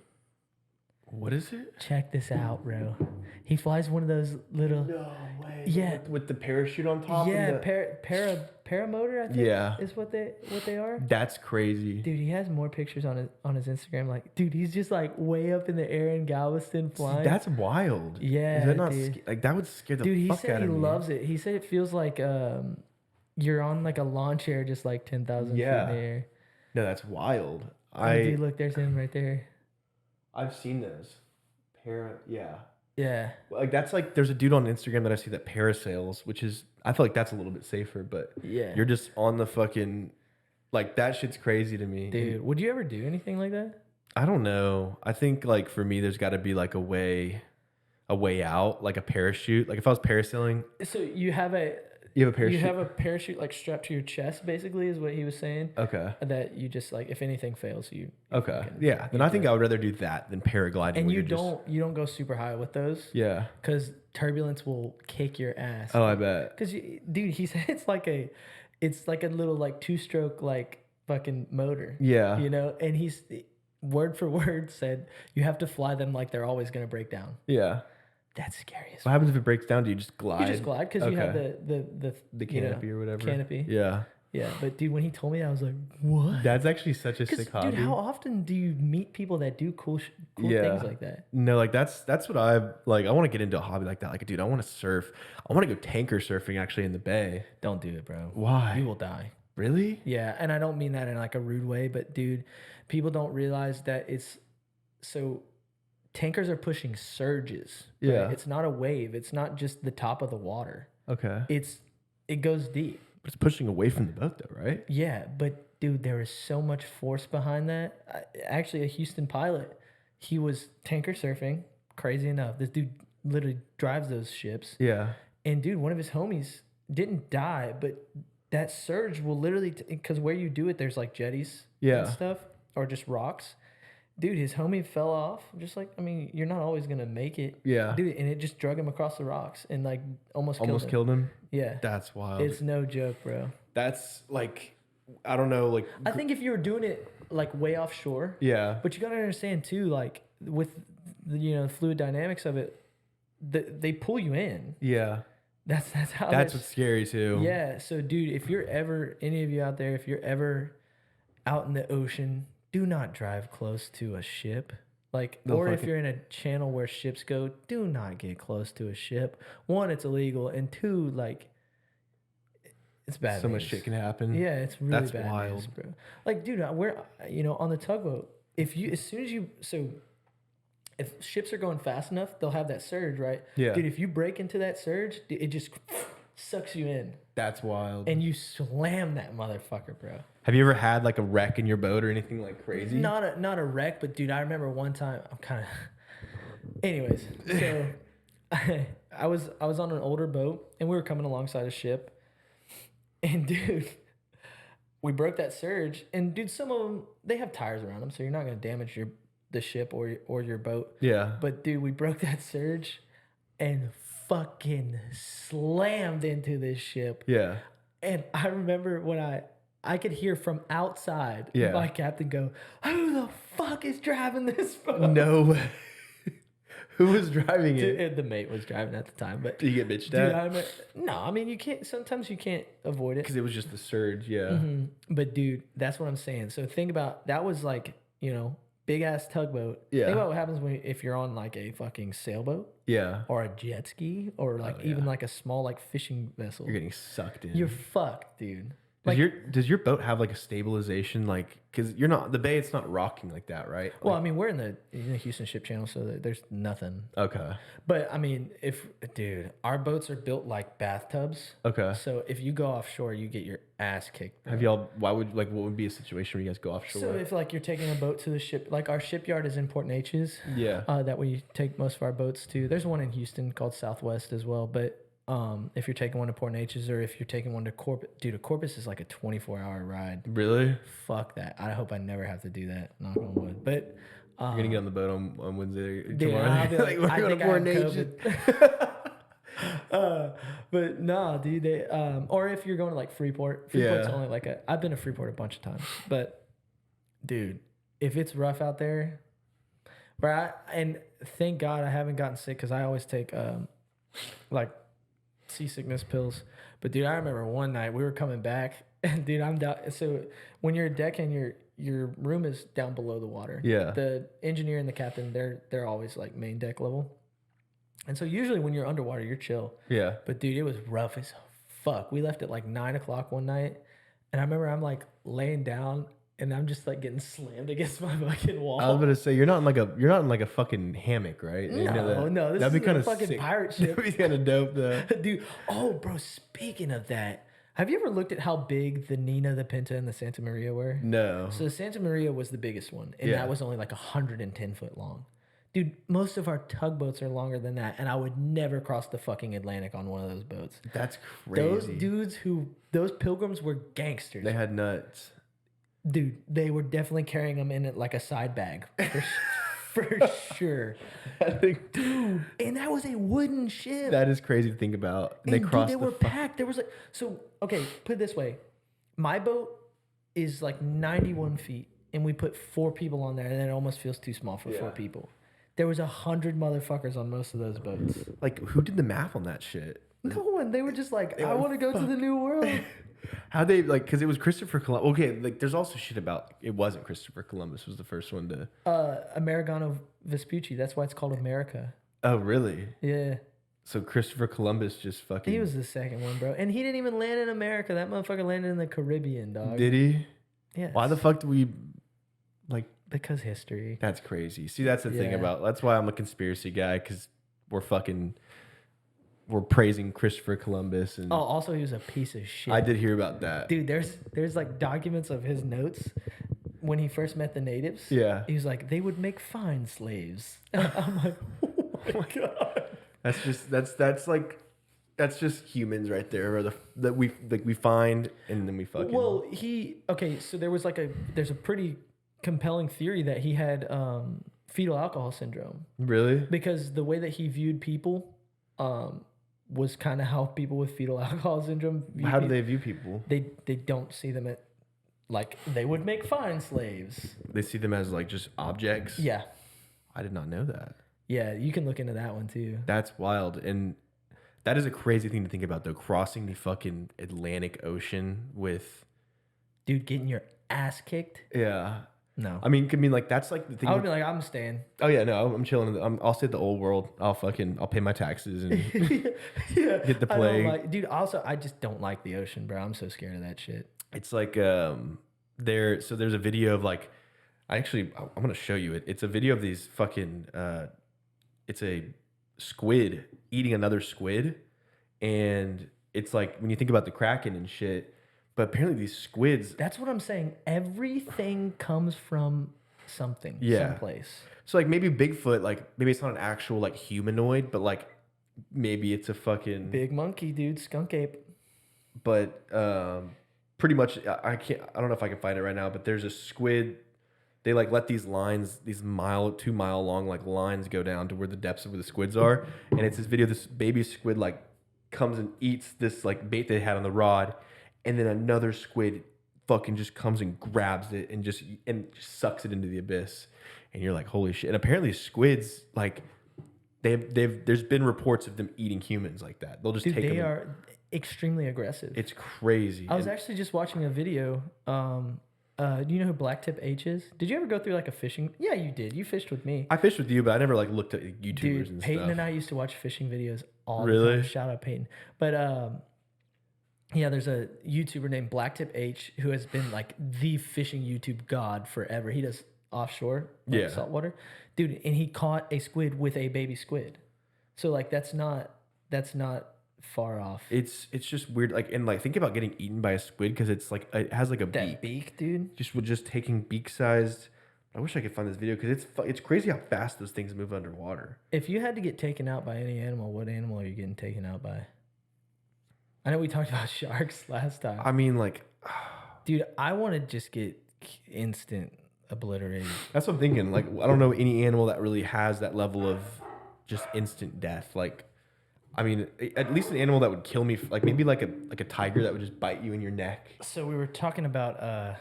What is it? check this out, bro. He flies one of those little No way. Yeah. With the parachute on top. paramotor, I think. Yeah. is what they are. That's crazy. Dude, he has more pictures on his Instagram. Like, dude, he's just like way up in the air in Galveston flying. That's wild. Yeah, Is that not dude. like that would scare the Dude, he fuck said out he of me. loves it. He said it feels like you're on like a lawn chair, just like 10,000 feet in the air. No, that's wild. Oh, dude, look, there's him right there. I've seen those. Yeah. Yeah. Like that's like there's a dude on Instagram that I see that parasails, which is I feel like that's a little bit safer, but Yeah. you're just on the fucking like that shit's crazy to me. Dude, would you ever do anything like that? I don't know. I think like for me, there's got to be like a way out, like a parachute. Like if I was parasailing, So you have a you have a you parachute. have a parachute like strapped to your chest, basically, is what he was saying. Okay. That you just like if anything fails, you Okay. fucking- Yeah. Then you I do think it. I would rather do that than paragliding. And where you you're just- don't go super high with those. Yeah. Because turbulence will kick your ass. Oh, I bet. Because dude, he said it's like a little like 2-stroke like fucking motor. Yeah. You know, and he's word for word said you have to fly them like they're always gonna break down. Yeah. That's scary as What happens if it breaks down? Do you just glide? You just glide because you have Okay. the canopy or whatever. Canopy. Yeah. Yeah, but dude, when he told me that, I was like, what? That's actually such a 'Cause, sick hobby. dude, how often do you meet people that do cool Yeah. things like that? No, like that's what I like. I want to get into a hobby like that. Like, dude, I want to surf. I want to go tanker surfing actually in the bay. Don't do it, bro. Why? You will die. Really? Yeah, and I don't mean that in like a rude way, but dude, people don't realize that it's so tankers are pushing surges. Right? Yeah. It's not a wave. It's not just the top of the water. Okay. It goes deep. But it's pushing away from the boat though, right? Yeah, but dude, there is so much force behind that. Actually, a Houston pilot, he was tanker surfing. Crazy enough, this dude literally drives those ships. Yeah. And dude, one of his homies didn't die, but that surge will literally, because where you do it, there's like jetties Yeah. and stuff, or just rocks. Dude, his homie fell off. Just like, I mean, you're not always gonna make it. Yeah. Dude, and it just drug him across the rocks and like almost Almost killed him. killed him. Yeah, That's wild. it's no joke, bro. That's like, I don't know, like. I think if you were doing it like way offshore, Yeah. but you gotta understand too, like with the fluid dynamics of it, they pull you in. Yeah. That's how. That's what's scary too. Yeah. So, dude, if you're ever any of you out there, if you're ever out in the ocean, do not drive close to a ship. Like, They'll or if fucking- you're in a channel where ships go, do not get close to a ship. One, it's illegal, and two, like, it's bad. So much news. shit can happen. Yeah, it's really That's bad wild. news, bro. Like, dude, we're on the tugboat. If ships are going fast enough, they'll have that surge, right? Yeah. Dude, if you break into that surge, it just sucks you in, That's wild. and you slam that motherfucker, bro. Have you ever had like a wreck in your boat or anything like crazy? Not a wreck, but dude, I remember one time. I'm kind of. Anyways, so I was on an older boat, and we were coming alongside a ship, and dude, we broke that surge, and dude, some of them they have tires around them, so you're not gonna damage the ship or your boat. Yeah. But dude, we broke that surge, and fucking slammed into this ship. Yeah. And I remember when I could hear from outside Yeah. my captain go, "Who the fuck is driving this boat?" No way. Who was driving it? Dude, the mate was driving at the time, but Did you get bitched dude, at? no, I mean you can't. Sometimes you can't avoid it. Because it was just the surge. Yeah. Mhm. But dude, that's what I'm saying. So think about that was like big ass tugboat. Yeah. Think about what happens if you're on like a fucking sailboat Yeah. or a jet ski or like even like a small like fishing vessel. You're getting sucked in. You're fucked, dude. Does your boat have like a stabilization? Like, because you're not the bay, it's not rocking like that, right? Well, I mean, we're in the Houston Ship Channel, so there's nothing. Okay. But I mean, dude, our boats are built like bathtubs. Okay. So if you go offshore, you get your ass kicked. Bro. Have y'all? What would be a situation where you guys go offshore? So if like you're taking a boat to the ship, like our shipyard is in Port Neches. Yeah. That we take most of our boats to. There's one in Houston called Southwest as well, but. If you're taking one to Port Neches or if you're taking one to Corpus, dude, a Corpus is like a 24-hour ride. Really? Fuck that. I hope I never have to do that. Knock on wood. But You're gonna get on the boat on Wednesday dude, tomorrow. I'll be like, we're I going think to I Port have Neches. COVID. But nah, dude. Or if you're going to like Freeport's Yeah. only like I've been to Freeport a bunch of times. But dude, if it's rough out there, bro, and thank God I haven't gotten sick because I always take like seasickness pills. But dude, I remember one night we were coming back, and dude, I'm down. So when you're a deckhand, your room is down below the water. Yeah. The engineer and the captain, they're always like main deck level. And so usually when you're underwater, you're chill. Yeah. But dude, it was rough as fuck. We left at like 9:00 one night, and I remember I'm like laying down. And I'm just like getting slammed against my fucking wall. I was gonna say you're not in like a fucking hammock, right? You know that? No, this That'd is be kind a of fucking sick. pirate ship. That'd be kind of dope though. Dude, oh, bro, speaking of that, Have you ever looked at how big the Nina, the Pinta, and the Santa Maria were? No. So the Santa Maria was the biggest one, and Yeah. that was only like 110 foot long. Dude, most of our tugboats are longer than that, and I would never cross the fucking Atlantic on one of those boats. That's crazy. Those pilgrims were gangsters. They had nuts. Dude, they were definitely carrying them in it like a side bag. For sure. I think Dude, and that was a wooden ship. that is crazy to think about. And They crossed they the were packed. There was like, so, okay, put it this way. My boat is like 91 feet, and we put 4 people on there, and it almost feels too small for 4 people. There was 100 motherfuckers on most of those boats. Like, who did the math on that shit? No one. They were just like, I want to go to the new world. How they like? Because it was Christopher Columbus. Okay, like there's also shit about it wasn't Christopher Columbus was the first one to. Americano Vespucci. That's why it's called America. Oh really? Yeah. So Christopher Columbus just fucking. He was the second one, bro. And he didn't even land in America. That motherfucker landed in the Caribbean, dog. Did he? Yeah. Why the fuck do we like? Because history. That's crazy. See, that's the thing about. That's why I'm a conspiracy guy because we're praising Christopher Columbus and. Oh, also he was a piece of shit. I did hear about that. Dude, there's like documents of his notes when he first met the natives. Yeah. He was like, they would make fine slaves. I'm like, oh my god. That's just humans right there, or that we find and then we fucking. Well, so there's a pretty compelling theory that he had fetal alcohol syndrome. Really? Because the way that he viewed people was kind of how people with fetal alcohol syndrome view How do people. they view people? They don't see them like they would make fine slaves. They see them as like just objects. Yeah. I did not know that. Yeah, you can look into that one too. That's wild, and that is a crazy thing to think about, though. Crossing the fucking Atlantic Ocean with, Dude, getting your ass kicked? yeah. No. I mean, like that's like the thing. I would be like, I'm staying. Oh yeah, no, I'm chilling. I'll stay at the old world. I'll pay my taxes and Yeah. get the I plague. don't dude, also, I just don't like the ocean, bro. I'm so scared of that shit. It's like there's a video of like, I'm gonna show you it. It's a video of these fucking it's a squid eating another squid, and it's like when you think about the Kraken and shit, but apparently these squids. That's what I'm saying. Everything comes from something, someplace. So like maybe Bigfoot, like maybe it's not an actual like humanoid, but like maybe it's a fucking Big monkey, dude, skunk ape. But pretty much I don't know if I can find it right now, but there's a squid. They like let these lines, these 2 mile long like lines go down to where the depths of where the squids are, and it's this video. This baby squid like comes and eats this like bait they had on the rod, and then another squid fucking just comes and grabs it and just sucks it into the abyss, and you're like, holy shit! And apparently squids like there's been reports of them eating humans like that. They'll just take them. They are extremely aggressive. It's crazy. I was actually just watching a video. Do you know who Blacktip H is? Did you ever go through like a fishing? Yeah, you did. You fished with me. I fished with you, but I never like looked at YouTubers Dude, and Peyton stuff. and I used to watch fishing videos all the Really? time. Shout out Peyton. But yeah, there's a YouTuber named Blacktip H who has been like the fishing YouTube god forever. He does offshore, like saltwater. Dude, and he caught a squid with a baby squid. So like that's not far off. It's just weird. Like, and like think about getting eaten by a squid because it's like it has like a That beak, dude. just taking beak sized. I wish I could find this video because it's crazy how fast those things move underwater. If you had to get taken out by any animal, what animal are you getting taken out by? I know we talked about sharks last time. I mean, like, dude, I want to just get instant obliterated. that's what I'm thinking. Like, I don't know any animal that really has that level of just instant death. Like, I mean, at least an animal that would kill me, like maybe like a tiger that would just bite you in your neck. So we were talking about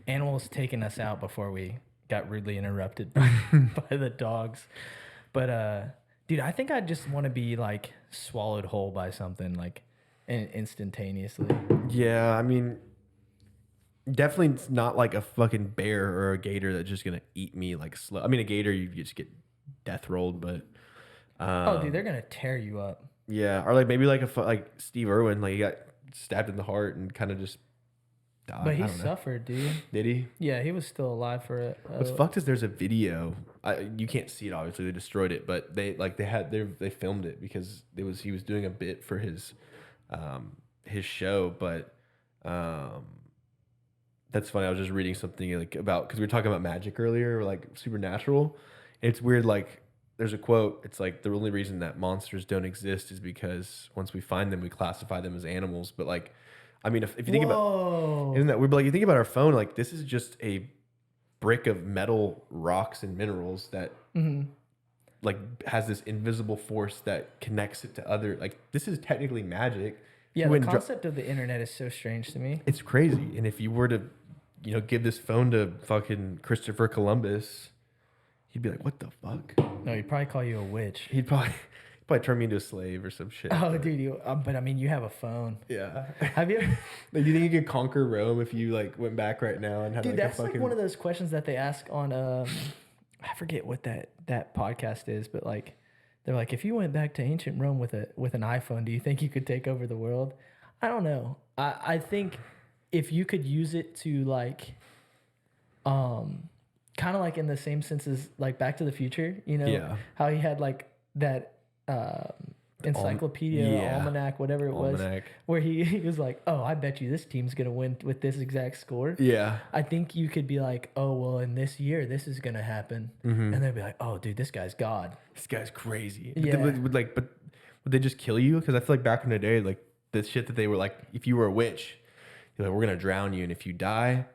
animals taking us out before we got rudely interrupted by the dogs. But dude, I think I just want to be like swallowed whole by something like instantaneously. Yeah, I mean, definitely it's not like a fucking bear or a gator that's just gonna eat me like slow. I mean, a gator you just get death rolled, but oh, dude, they're gonna tear you up. Yeah, or like maybe like like Steve Irwin, like he got stabbed in the heart and kind of just died. But he suffered, dude. Did he? Yeah, he was still alive for it. What's fucked is there's a video. You can't see it obviously. They destroyed it, but they filmed it because he was doing a bit for his his show, but that's funny. I was just reading something like about because we were talking about magic earlier, or like supernatural. And it's weird. Like there's a quote. It's like the only reason that monsters don't exist is because once we find them, we classify them as animals. But like, I mean, if you think about, isn't that weird? But like you think about our phone, like this is just a brick of metal, rocks, and minerals that like has this invisible force that connects it to other. Like this is technically magic. Yeah, You the wouldn't concept of the internet is so strange to me. It's crazy. And if you were to, give this phone to fucking Christopher Columbus, he'd be like, "What the fuck?" No, he'd probably call you a witch. He'd probably turn me into a slave or some shit. Oh, dude, but I mean, you have a phone. Yeah. Have you? Do you think you could conquer Rome if you like went back right now and had Dude, like that's a fucking... like one of those questions that they ask on I forget what that podcast is, but like they're like, if you went back to ancient Rome with an iPhone, do you think you could take over the world? I don't know. I think if you could use it to like kind of like in the same sense as like Back to the Future, Yeah. how he had like that encyclopedia, almanac, whatever it was, where he was like, oh, I bet you this team's gonna win with this exact score. Yeah. I think you could be like, oh, well, in this year this is gonna happen, and they'd be like, oh, dude, this guy's God. This guy's crazy. Yeah. But would they just kill you? Because I feel like back in the day, like the shit that they were like, if you were a witch, you're like, we're gonna drown you, and if you die,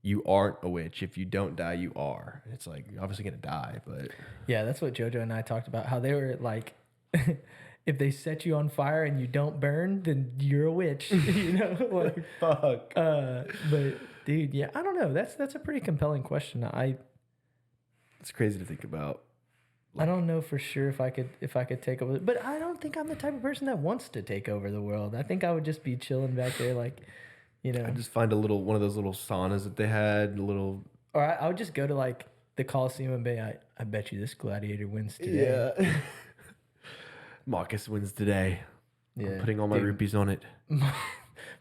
you aren't a witch. If you don't die, you are. And it's like you're obviously gonna die, but yeah, that's what JoJo and I talked about. How they were like, if they set you on fire and you don't burn, then you're a witch. Like fuck. But dude, yeah, I don't know. That's a pretty compelling question. It's crazy to think about. I don't know for sure if I could take over, but I don't think I'm the type of person that wants to take over the world. I think I would just be chilling back there, like, I just find one of those little saunas that they had, or I would just go to like the Coliseum and be, I bet you this gladiator wins today. Yeah. Marcus wins today. Yeah, I'm putting all my rupees on it.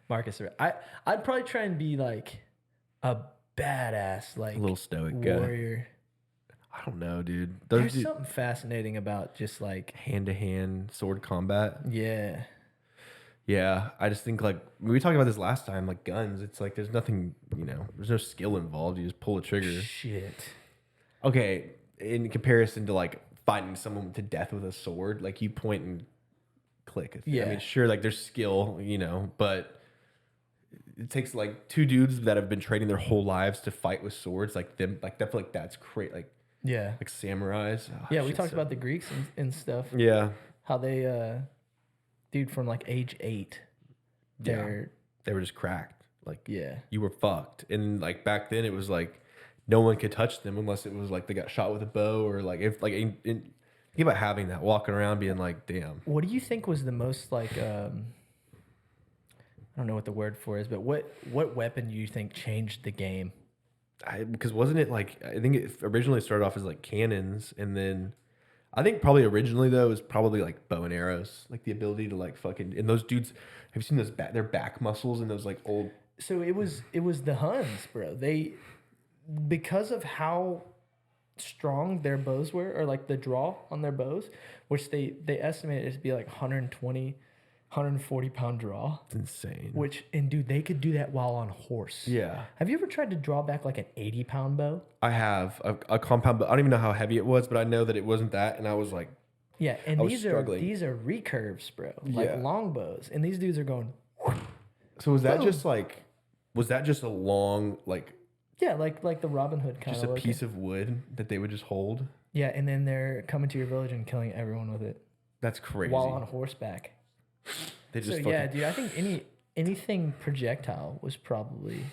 Marcus, I'd probably try and be like a badass, like a little stoic warrior. I don't know, dude. There's something fascinating about just like hand-to-hand sword combat. Yeah. Yeah, I just think like we talked about this last time, like guns. It's like there's nothing, there's no skill involved. You just pull the trigger. Shit. Okay, in comparison to like fighting someone to death with a sword, like you point and click. Yeah. I mean, sure, like there's skill, but it takes like two dudes that have been training their whole lives to fight with swords, like them, like I feel like that's great, like like samurais. Oh, yeah, we talked about the Greeks and stuff. Yeah, how they dude from like age 8, they were just cracked. Like yeah, you were fucked. And like back then, it was like no one could touch them unless it was like they got shot with a bow or like if like think about having that walking around being like, damn. What do you think was the most like I don't know what the word for is, but what weapon do you think changed the game? Because wasn't it like I think it originally started off as like cannons, and then I think probably originally though it was probably like bow and arrows, like the ability to like fucking, and those dudes, have you seen those their back muscles and those like old? So it was the Huns, bro. They, because of how strong their bows were, or like the draw on their bows, which they estimated it to be like 120, 140 pound draw. It's insane. And dude, they could do that while on horse. Yeah. Have you ever tried to draw back like an 80 pound bow? I have a compound bow. I don't even know how heavy it was, but I know that it wasn't that, and I was like, yeah, and these are recurves, bro, like long bows, and these dudes are going. So was that just like, a long like? Yeah, like the Robin Hood kind of. Just a piece of wood that they would just hold. Yeah, and then they're coming to your village and killing everyone with it. That's crazy. While on horseback. They just yeah, dude. I think anything projectile was probably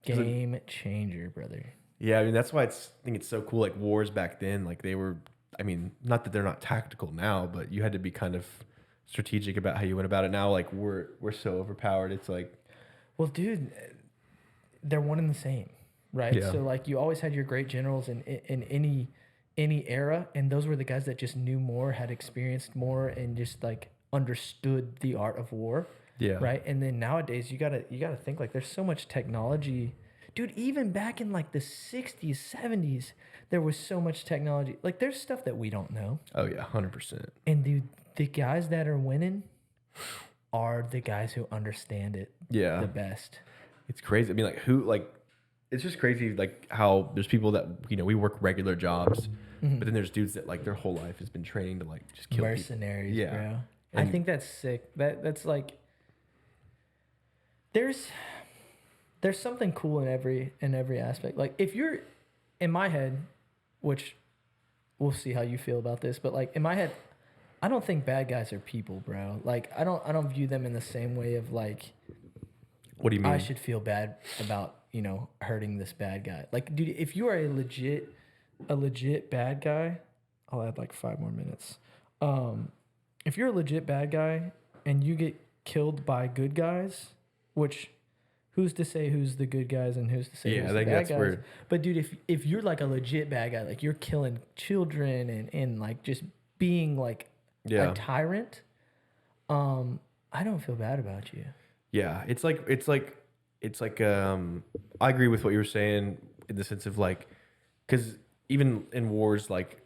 game changer, brother. Yeah, I mean that's why I think it's so cool. Like wars back then, like they were. I mean, not that they're not tactical now, but you had to be kind of strategic about how you went about it. Now, like we're so overpowered. It's like, well, dude, they're one and the same, right? Yeah. So like you always had your great generals in any era, and those were the guys that just knew more, had experienced more, and just like understood the art of war. Yeah. Right. And then nowadays you gotta think like there's so much technology. Dude, even back in like the 60s, 70s, there was so much technology. Like there's stuff that we don't know. Oh yeah, 100%. And dude, the guys that are winning, are the guys who understand it Yeah. the best. It's crazy. I mean, like it's just crazy, like how there's people that, we work regular jobs, but then there's dudes that like their whole life has been training to like just kill Mercenaries, people. bro. And I think that's sick. That's like there's something cool in every aspect. Like if you're in my head, which we'll see how you feel about this, but like in my head, I don't think bad guys are people, bro. Like I don't view them in the same way of like, what do you mean? I should feel bad about, hurting this bad guy. Like, dude, if you are a legit bad guy, I'll add like 5 more minutes. If you're a legit bad guy and you get killed by good guys, which who's to say who's the good guys and who's to say who's the bad guys? Weird. But dude, if you're like a legit bad guy, like you're killing children and like just being like a tyrant, I don't feel bad about you. Yeah, it's like I agree with what you were saying in the sense of like, because even in wars, like,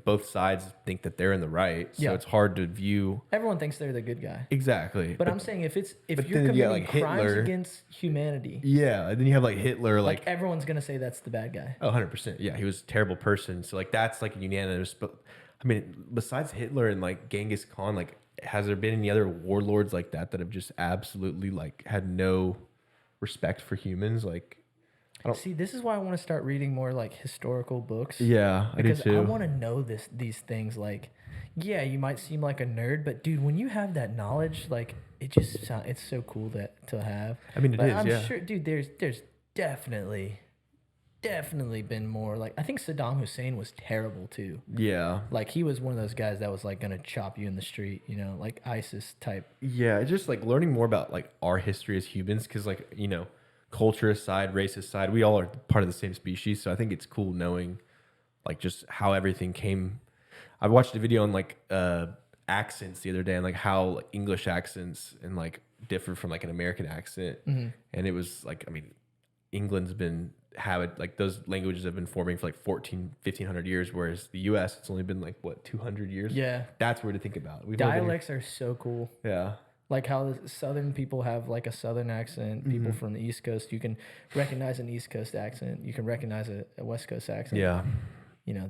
both sides think that they're in the right, so it's hard to view. Everyone thinks they're the good guy. Exactly. But I'm saying if you're committing like crimes Hitler, against humanity. Yeah, and then you have like Hitler, like everyone's gonna say that's the bad guy. Oh, 100%. Yeah, he was a terrible person. So like that's like unanimous. But I mean, besides Hitler and like Genghis Khan, like has there been any other warlords like that have just absolutely like had no respect for humans? Like, see, this is why I want to start reading more like historical books. Yeah, I do too. Because I want to know these things. Like, yeah, you might seem like a nerd, but dude, when you have that knowledge, like it just it's so cool to have. I mean, I'm sure, dude. There's definitely been more. Like, I think Saddam Hussein was terrible too. Yeah, like he was one of those guys that was like gonna chop you in the street, like ISIS type. Yeah, it's just like learning more about like our history as humans, because like culture aside, race aside, we all are part of the same species. So I think it's cool knowing like just how everything came. I watched a video on like accents the other day and like how like, English accents and like differ from like an American accent. And it was like, I mean, England's been like those languages have been forming for like 1500 years, whereas the US, it's only been like what, 200 years. Yeah, that's weird to think about. Dialects are so cool. Yeah. Like how the Southern people have like a Southern accent. People from the East Coast, you can recognize an East Coast accent. You can recognize a West Coast accent. Yeah.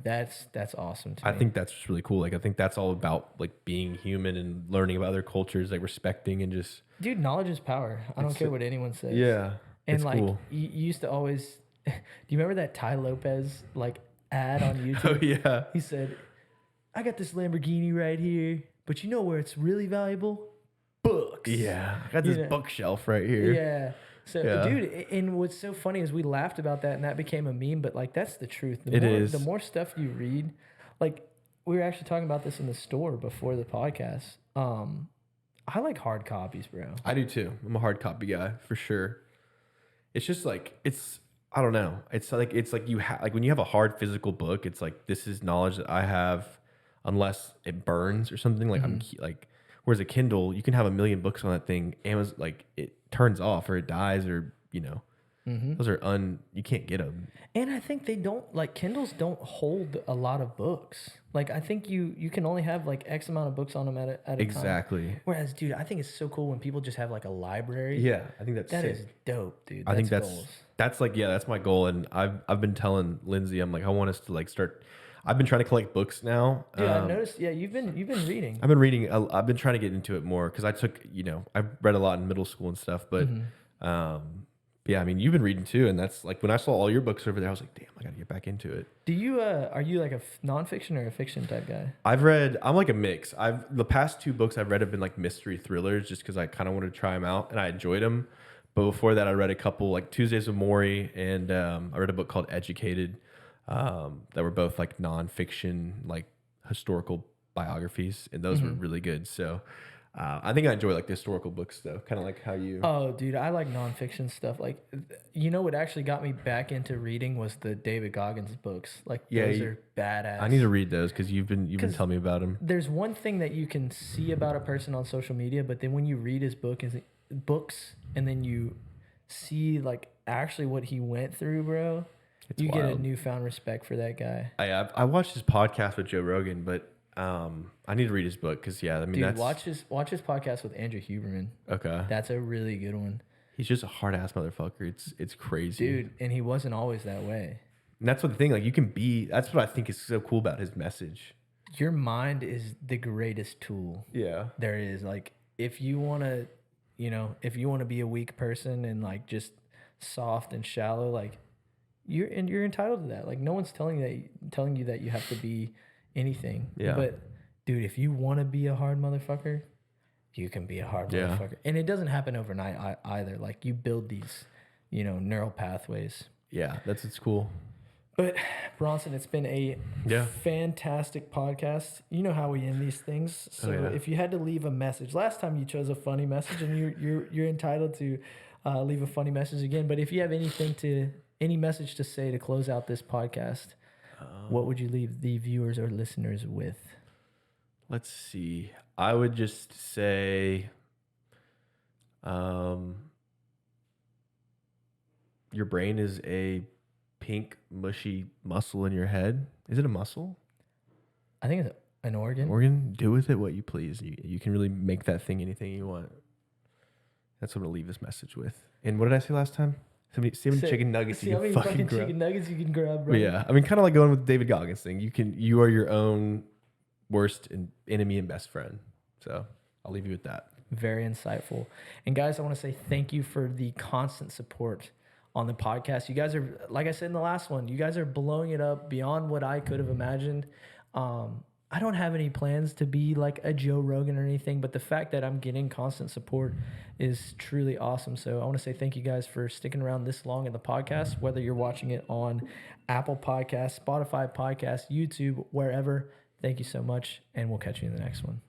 That's awesome to me. I think that's just really cool. Like, I think that's all about like being human and learning about other cultures, like respecting and just. Dude, knowledge is power. I don't care what anyone says. Yeah. And like, cool. You used to always. Do you remember that Ty Lopez like ad on YouTube? Oh yeah. He said, "I got this Lamborghini right here, but you know where it's really valuable? Books." Yeah, I got this bookshelf right here. Yeah. So, dude, and what's so funny is we laughed about that, and that became a meme. But like, that's the truth. The more stuff you read, like we were actually talking about this in the store before the podcast. I like hard copies, bro. I do too. I'm a hard copy guy for sure. It's just like I don't know. It's like you have like when you have a hard physical book, it's like this is knowledge that I have, unless it burns or something. Like I'm like. Whereas a Kindle, you can have a million books on that thing. Amazon, like it turns off or it dies or those are you can't get them. And I think they don't like Kindles don't hold a lot of books. Like I think you can only have like X amount of books on them at a time. Exactly. Whereas, dude, I think it's so cool when people just have like a library. Yeah, I think that is dope, dude. I think that's like that's my goal, and I've been telling Lindsay, I'm like I want us to like start. I've been trying to collect books now. Dude, I've noticed. Yeah, you've been reading. I've been reading. I've been trying to get into it more because I took. I've read a lot in middle school and stuff. But yeah, I mean, you've been reading too, and that's like when I saw all your books over there, I was like, damn, I got to get back into it. Do you? Are you like a nonfiction or a fiction type guy? I'm like a mix. The past 2 books I've read have been like mystery thrillers, just because I kind of wanted to try them out, and I enjoyed them. But before that, I read a couple like Tuesdays with Morrie, and I read a book called Educated. That were both like nonfiction, like historical biographies, and those were really good. So I think I enjoy like the historical books though, kind of like how you. Oh, dude, I like nonfiction stuff. Like, what actually got me back into reading was the David Goggins books. Like, those are badass. I need to read those because you've been telling me about them. There's one thing that you can see about a person on social media, but then when you read his books and then you see like actually what he went through, bro. You get a newfound respect for that guy. I watched his podcast with Joe Rogan, but I need to read his book because I mean, Dude, that's watch his podcast with Andrew Huberman. okay. That's a really good one. He's just a hard ass motherfucker. It's crazy, Dude, and he wasn't always that way. And that's what the thing. Like you can be. That's what I think is so cool about his message. Your mind is the greatest tool Yeah. there is. Like if you want to, if you want to be a weak person and like just soft and shallow, like you're entitled to that. Like no one's telling you that you have to be anything. Yeah. But dude, if you want to be a hard motherfucker, you can be a hard motherfucker. And it doesn't happen overnight either. Like you build these, neural pathways. Yeah, it's cool. But Bronson, it's been a Yeah. fantastic podcast. You know how we end these things. So if you had to leave a message, last time you chose a funny message, and you're entitled to leave a funny message again. But if you have any message to say to close out this podcast, what would you leave the viewers or listeners with? Let's see. I would just say, your brain is a pink, mushy muscle in your head. Is it a muscle? I think it's an organ. Organ? Do with it what you please. You can really make that thing anything you want. That's what I'm going to leave this message with. And what did I say last time? See how many chicken nuggets you can fucking grab. Chicken nuggets you can grab, bro. But yeah, I mean, kind of like going with the David Goggins thing. You are your own worst enemy and best friend. So I'll leave you with that. Very insightful. And guys, I want to say thank you for the constant support on the podcast. You guys are, like I said in the last one, you guys are blowing it up beyond what I could have imagined. I don't have any plans to be like a Joe Rogan or anything, but the fact that I'm getting constant support is truly awesome. So I want to say thank you guys for sticking around this long in the podcast, whether you're watching it on Apple Podcasts, Spotify Podcasts, YouTube, wherever. Thank you so much, and we'll catch you in the next one.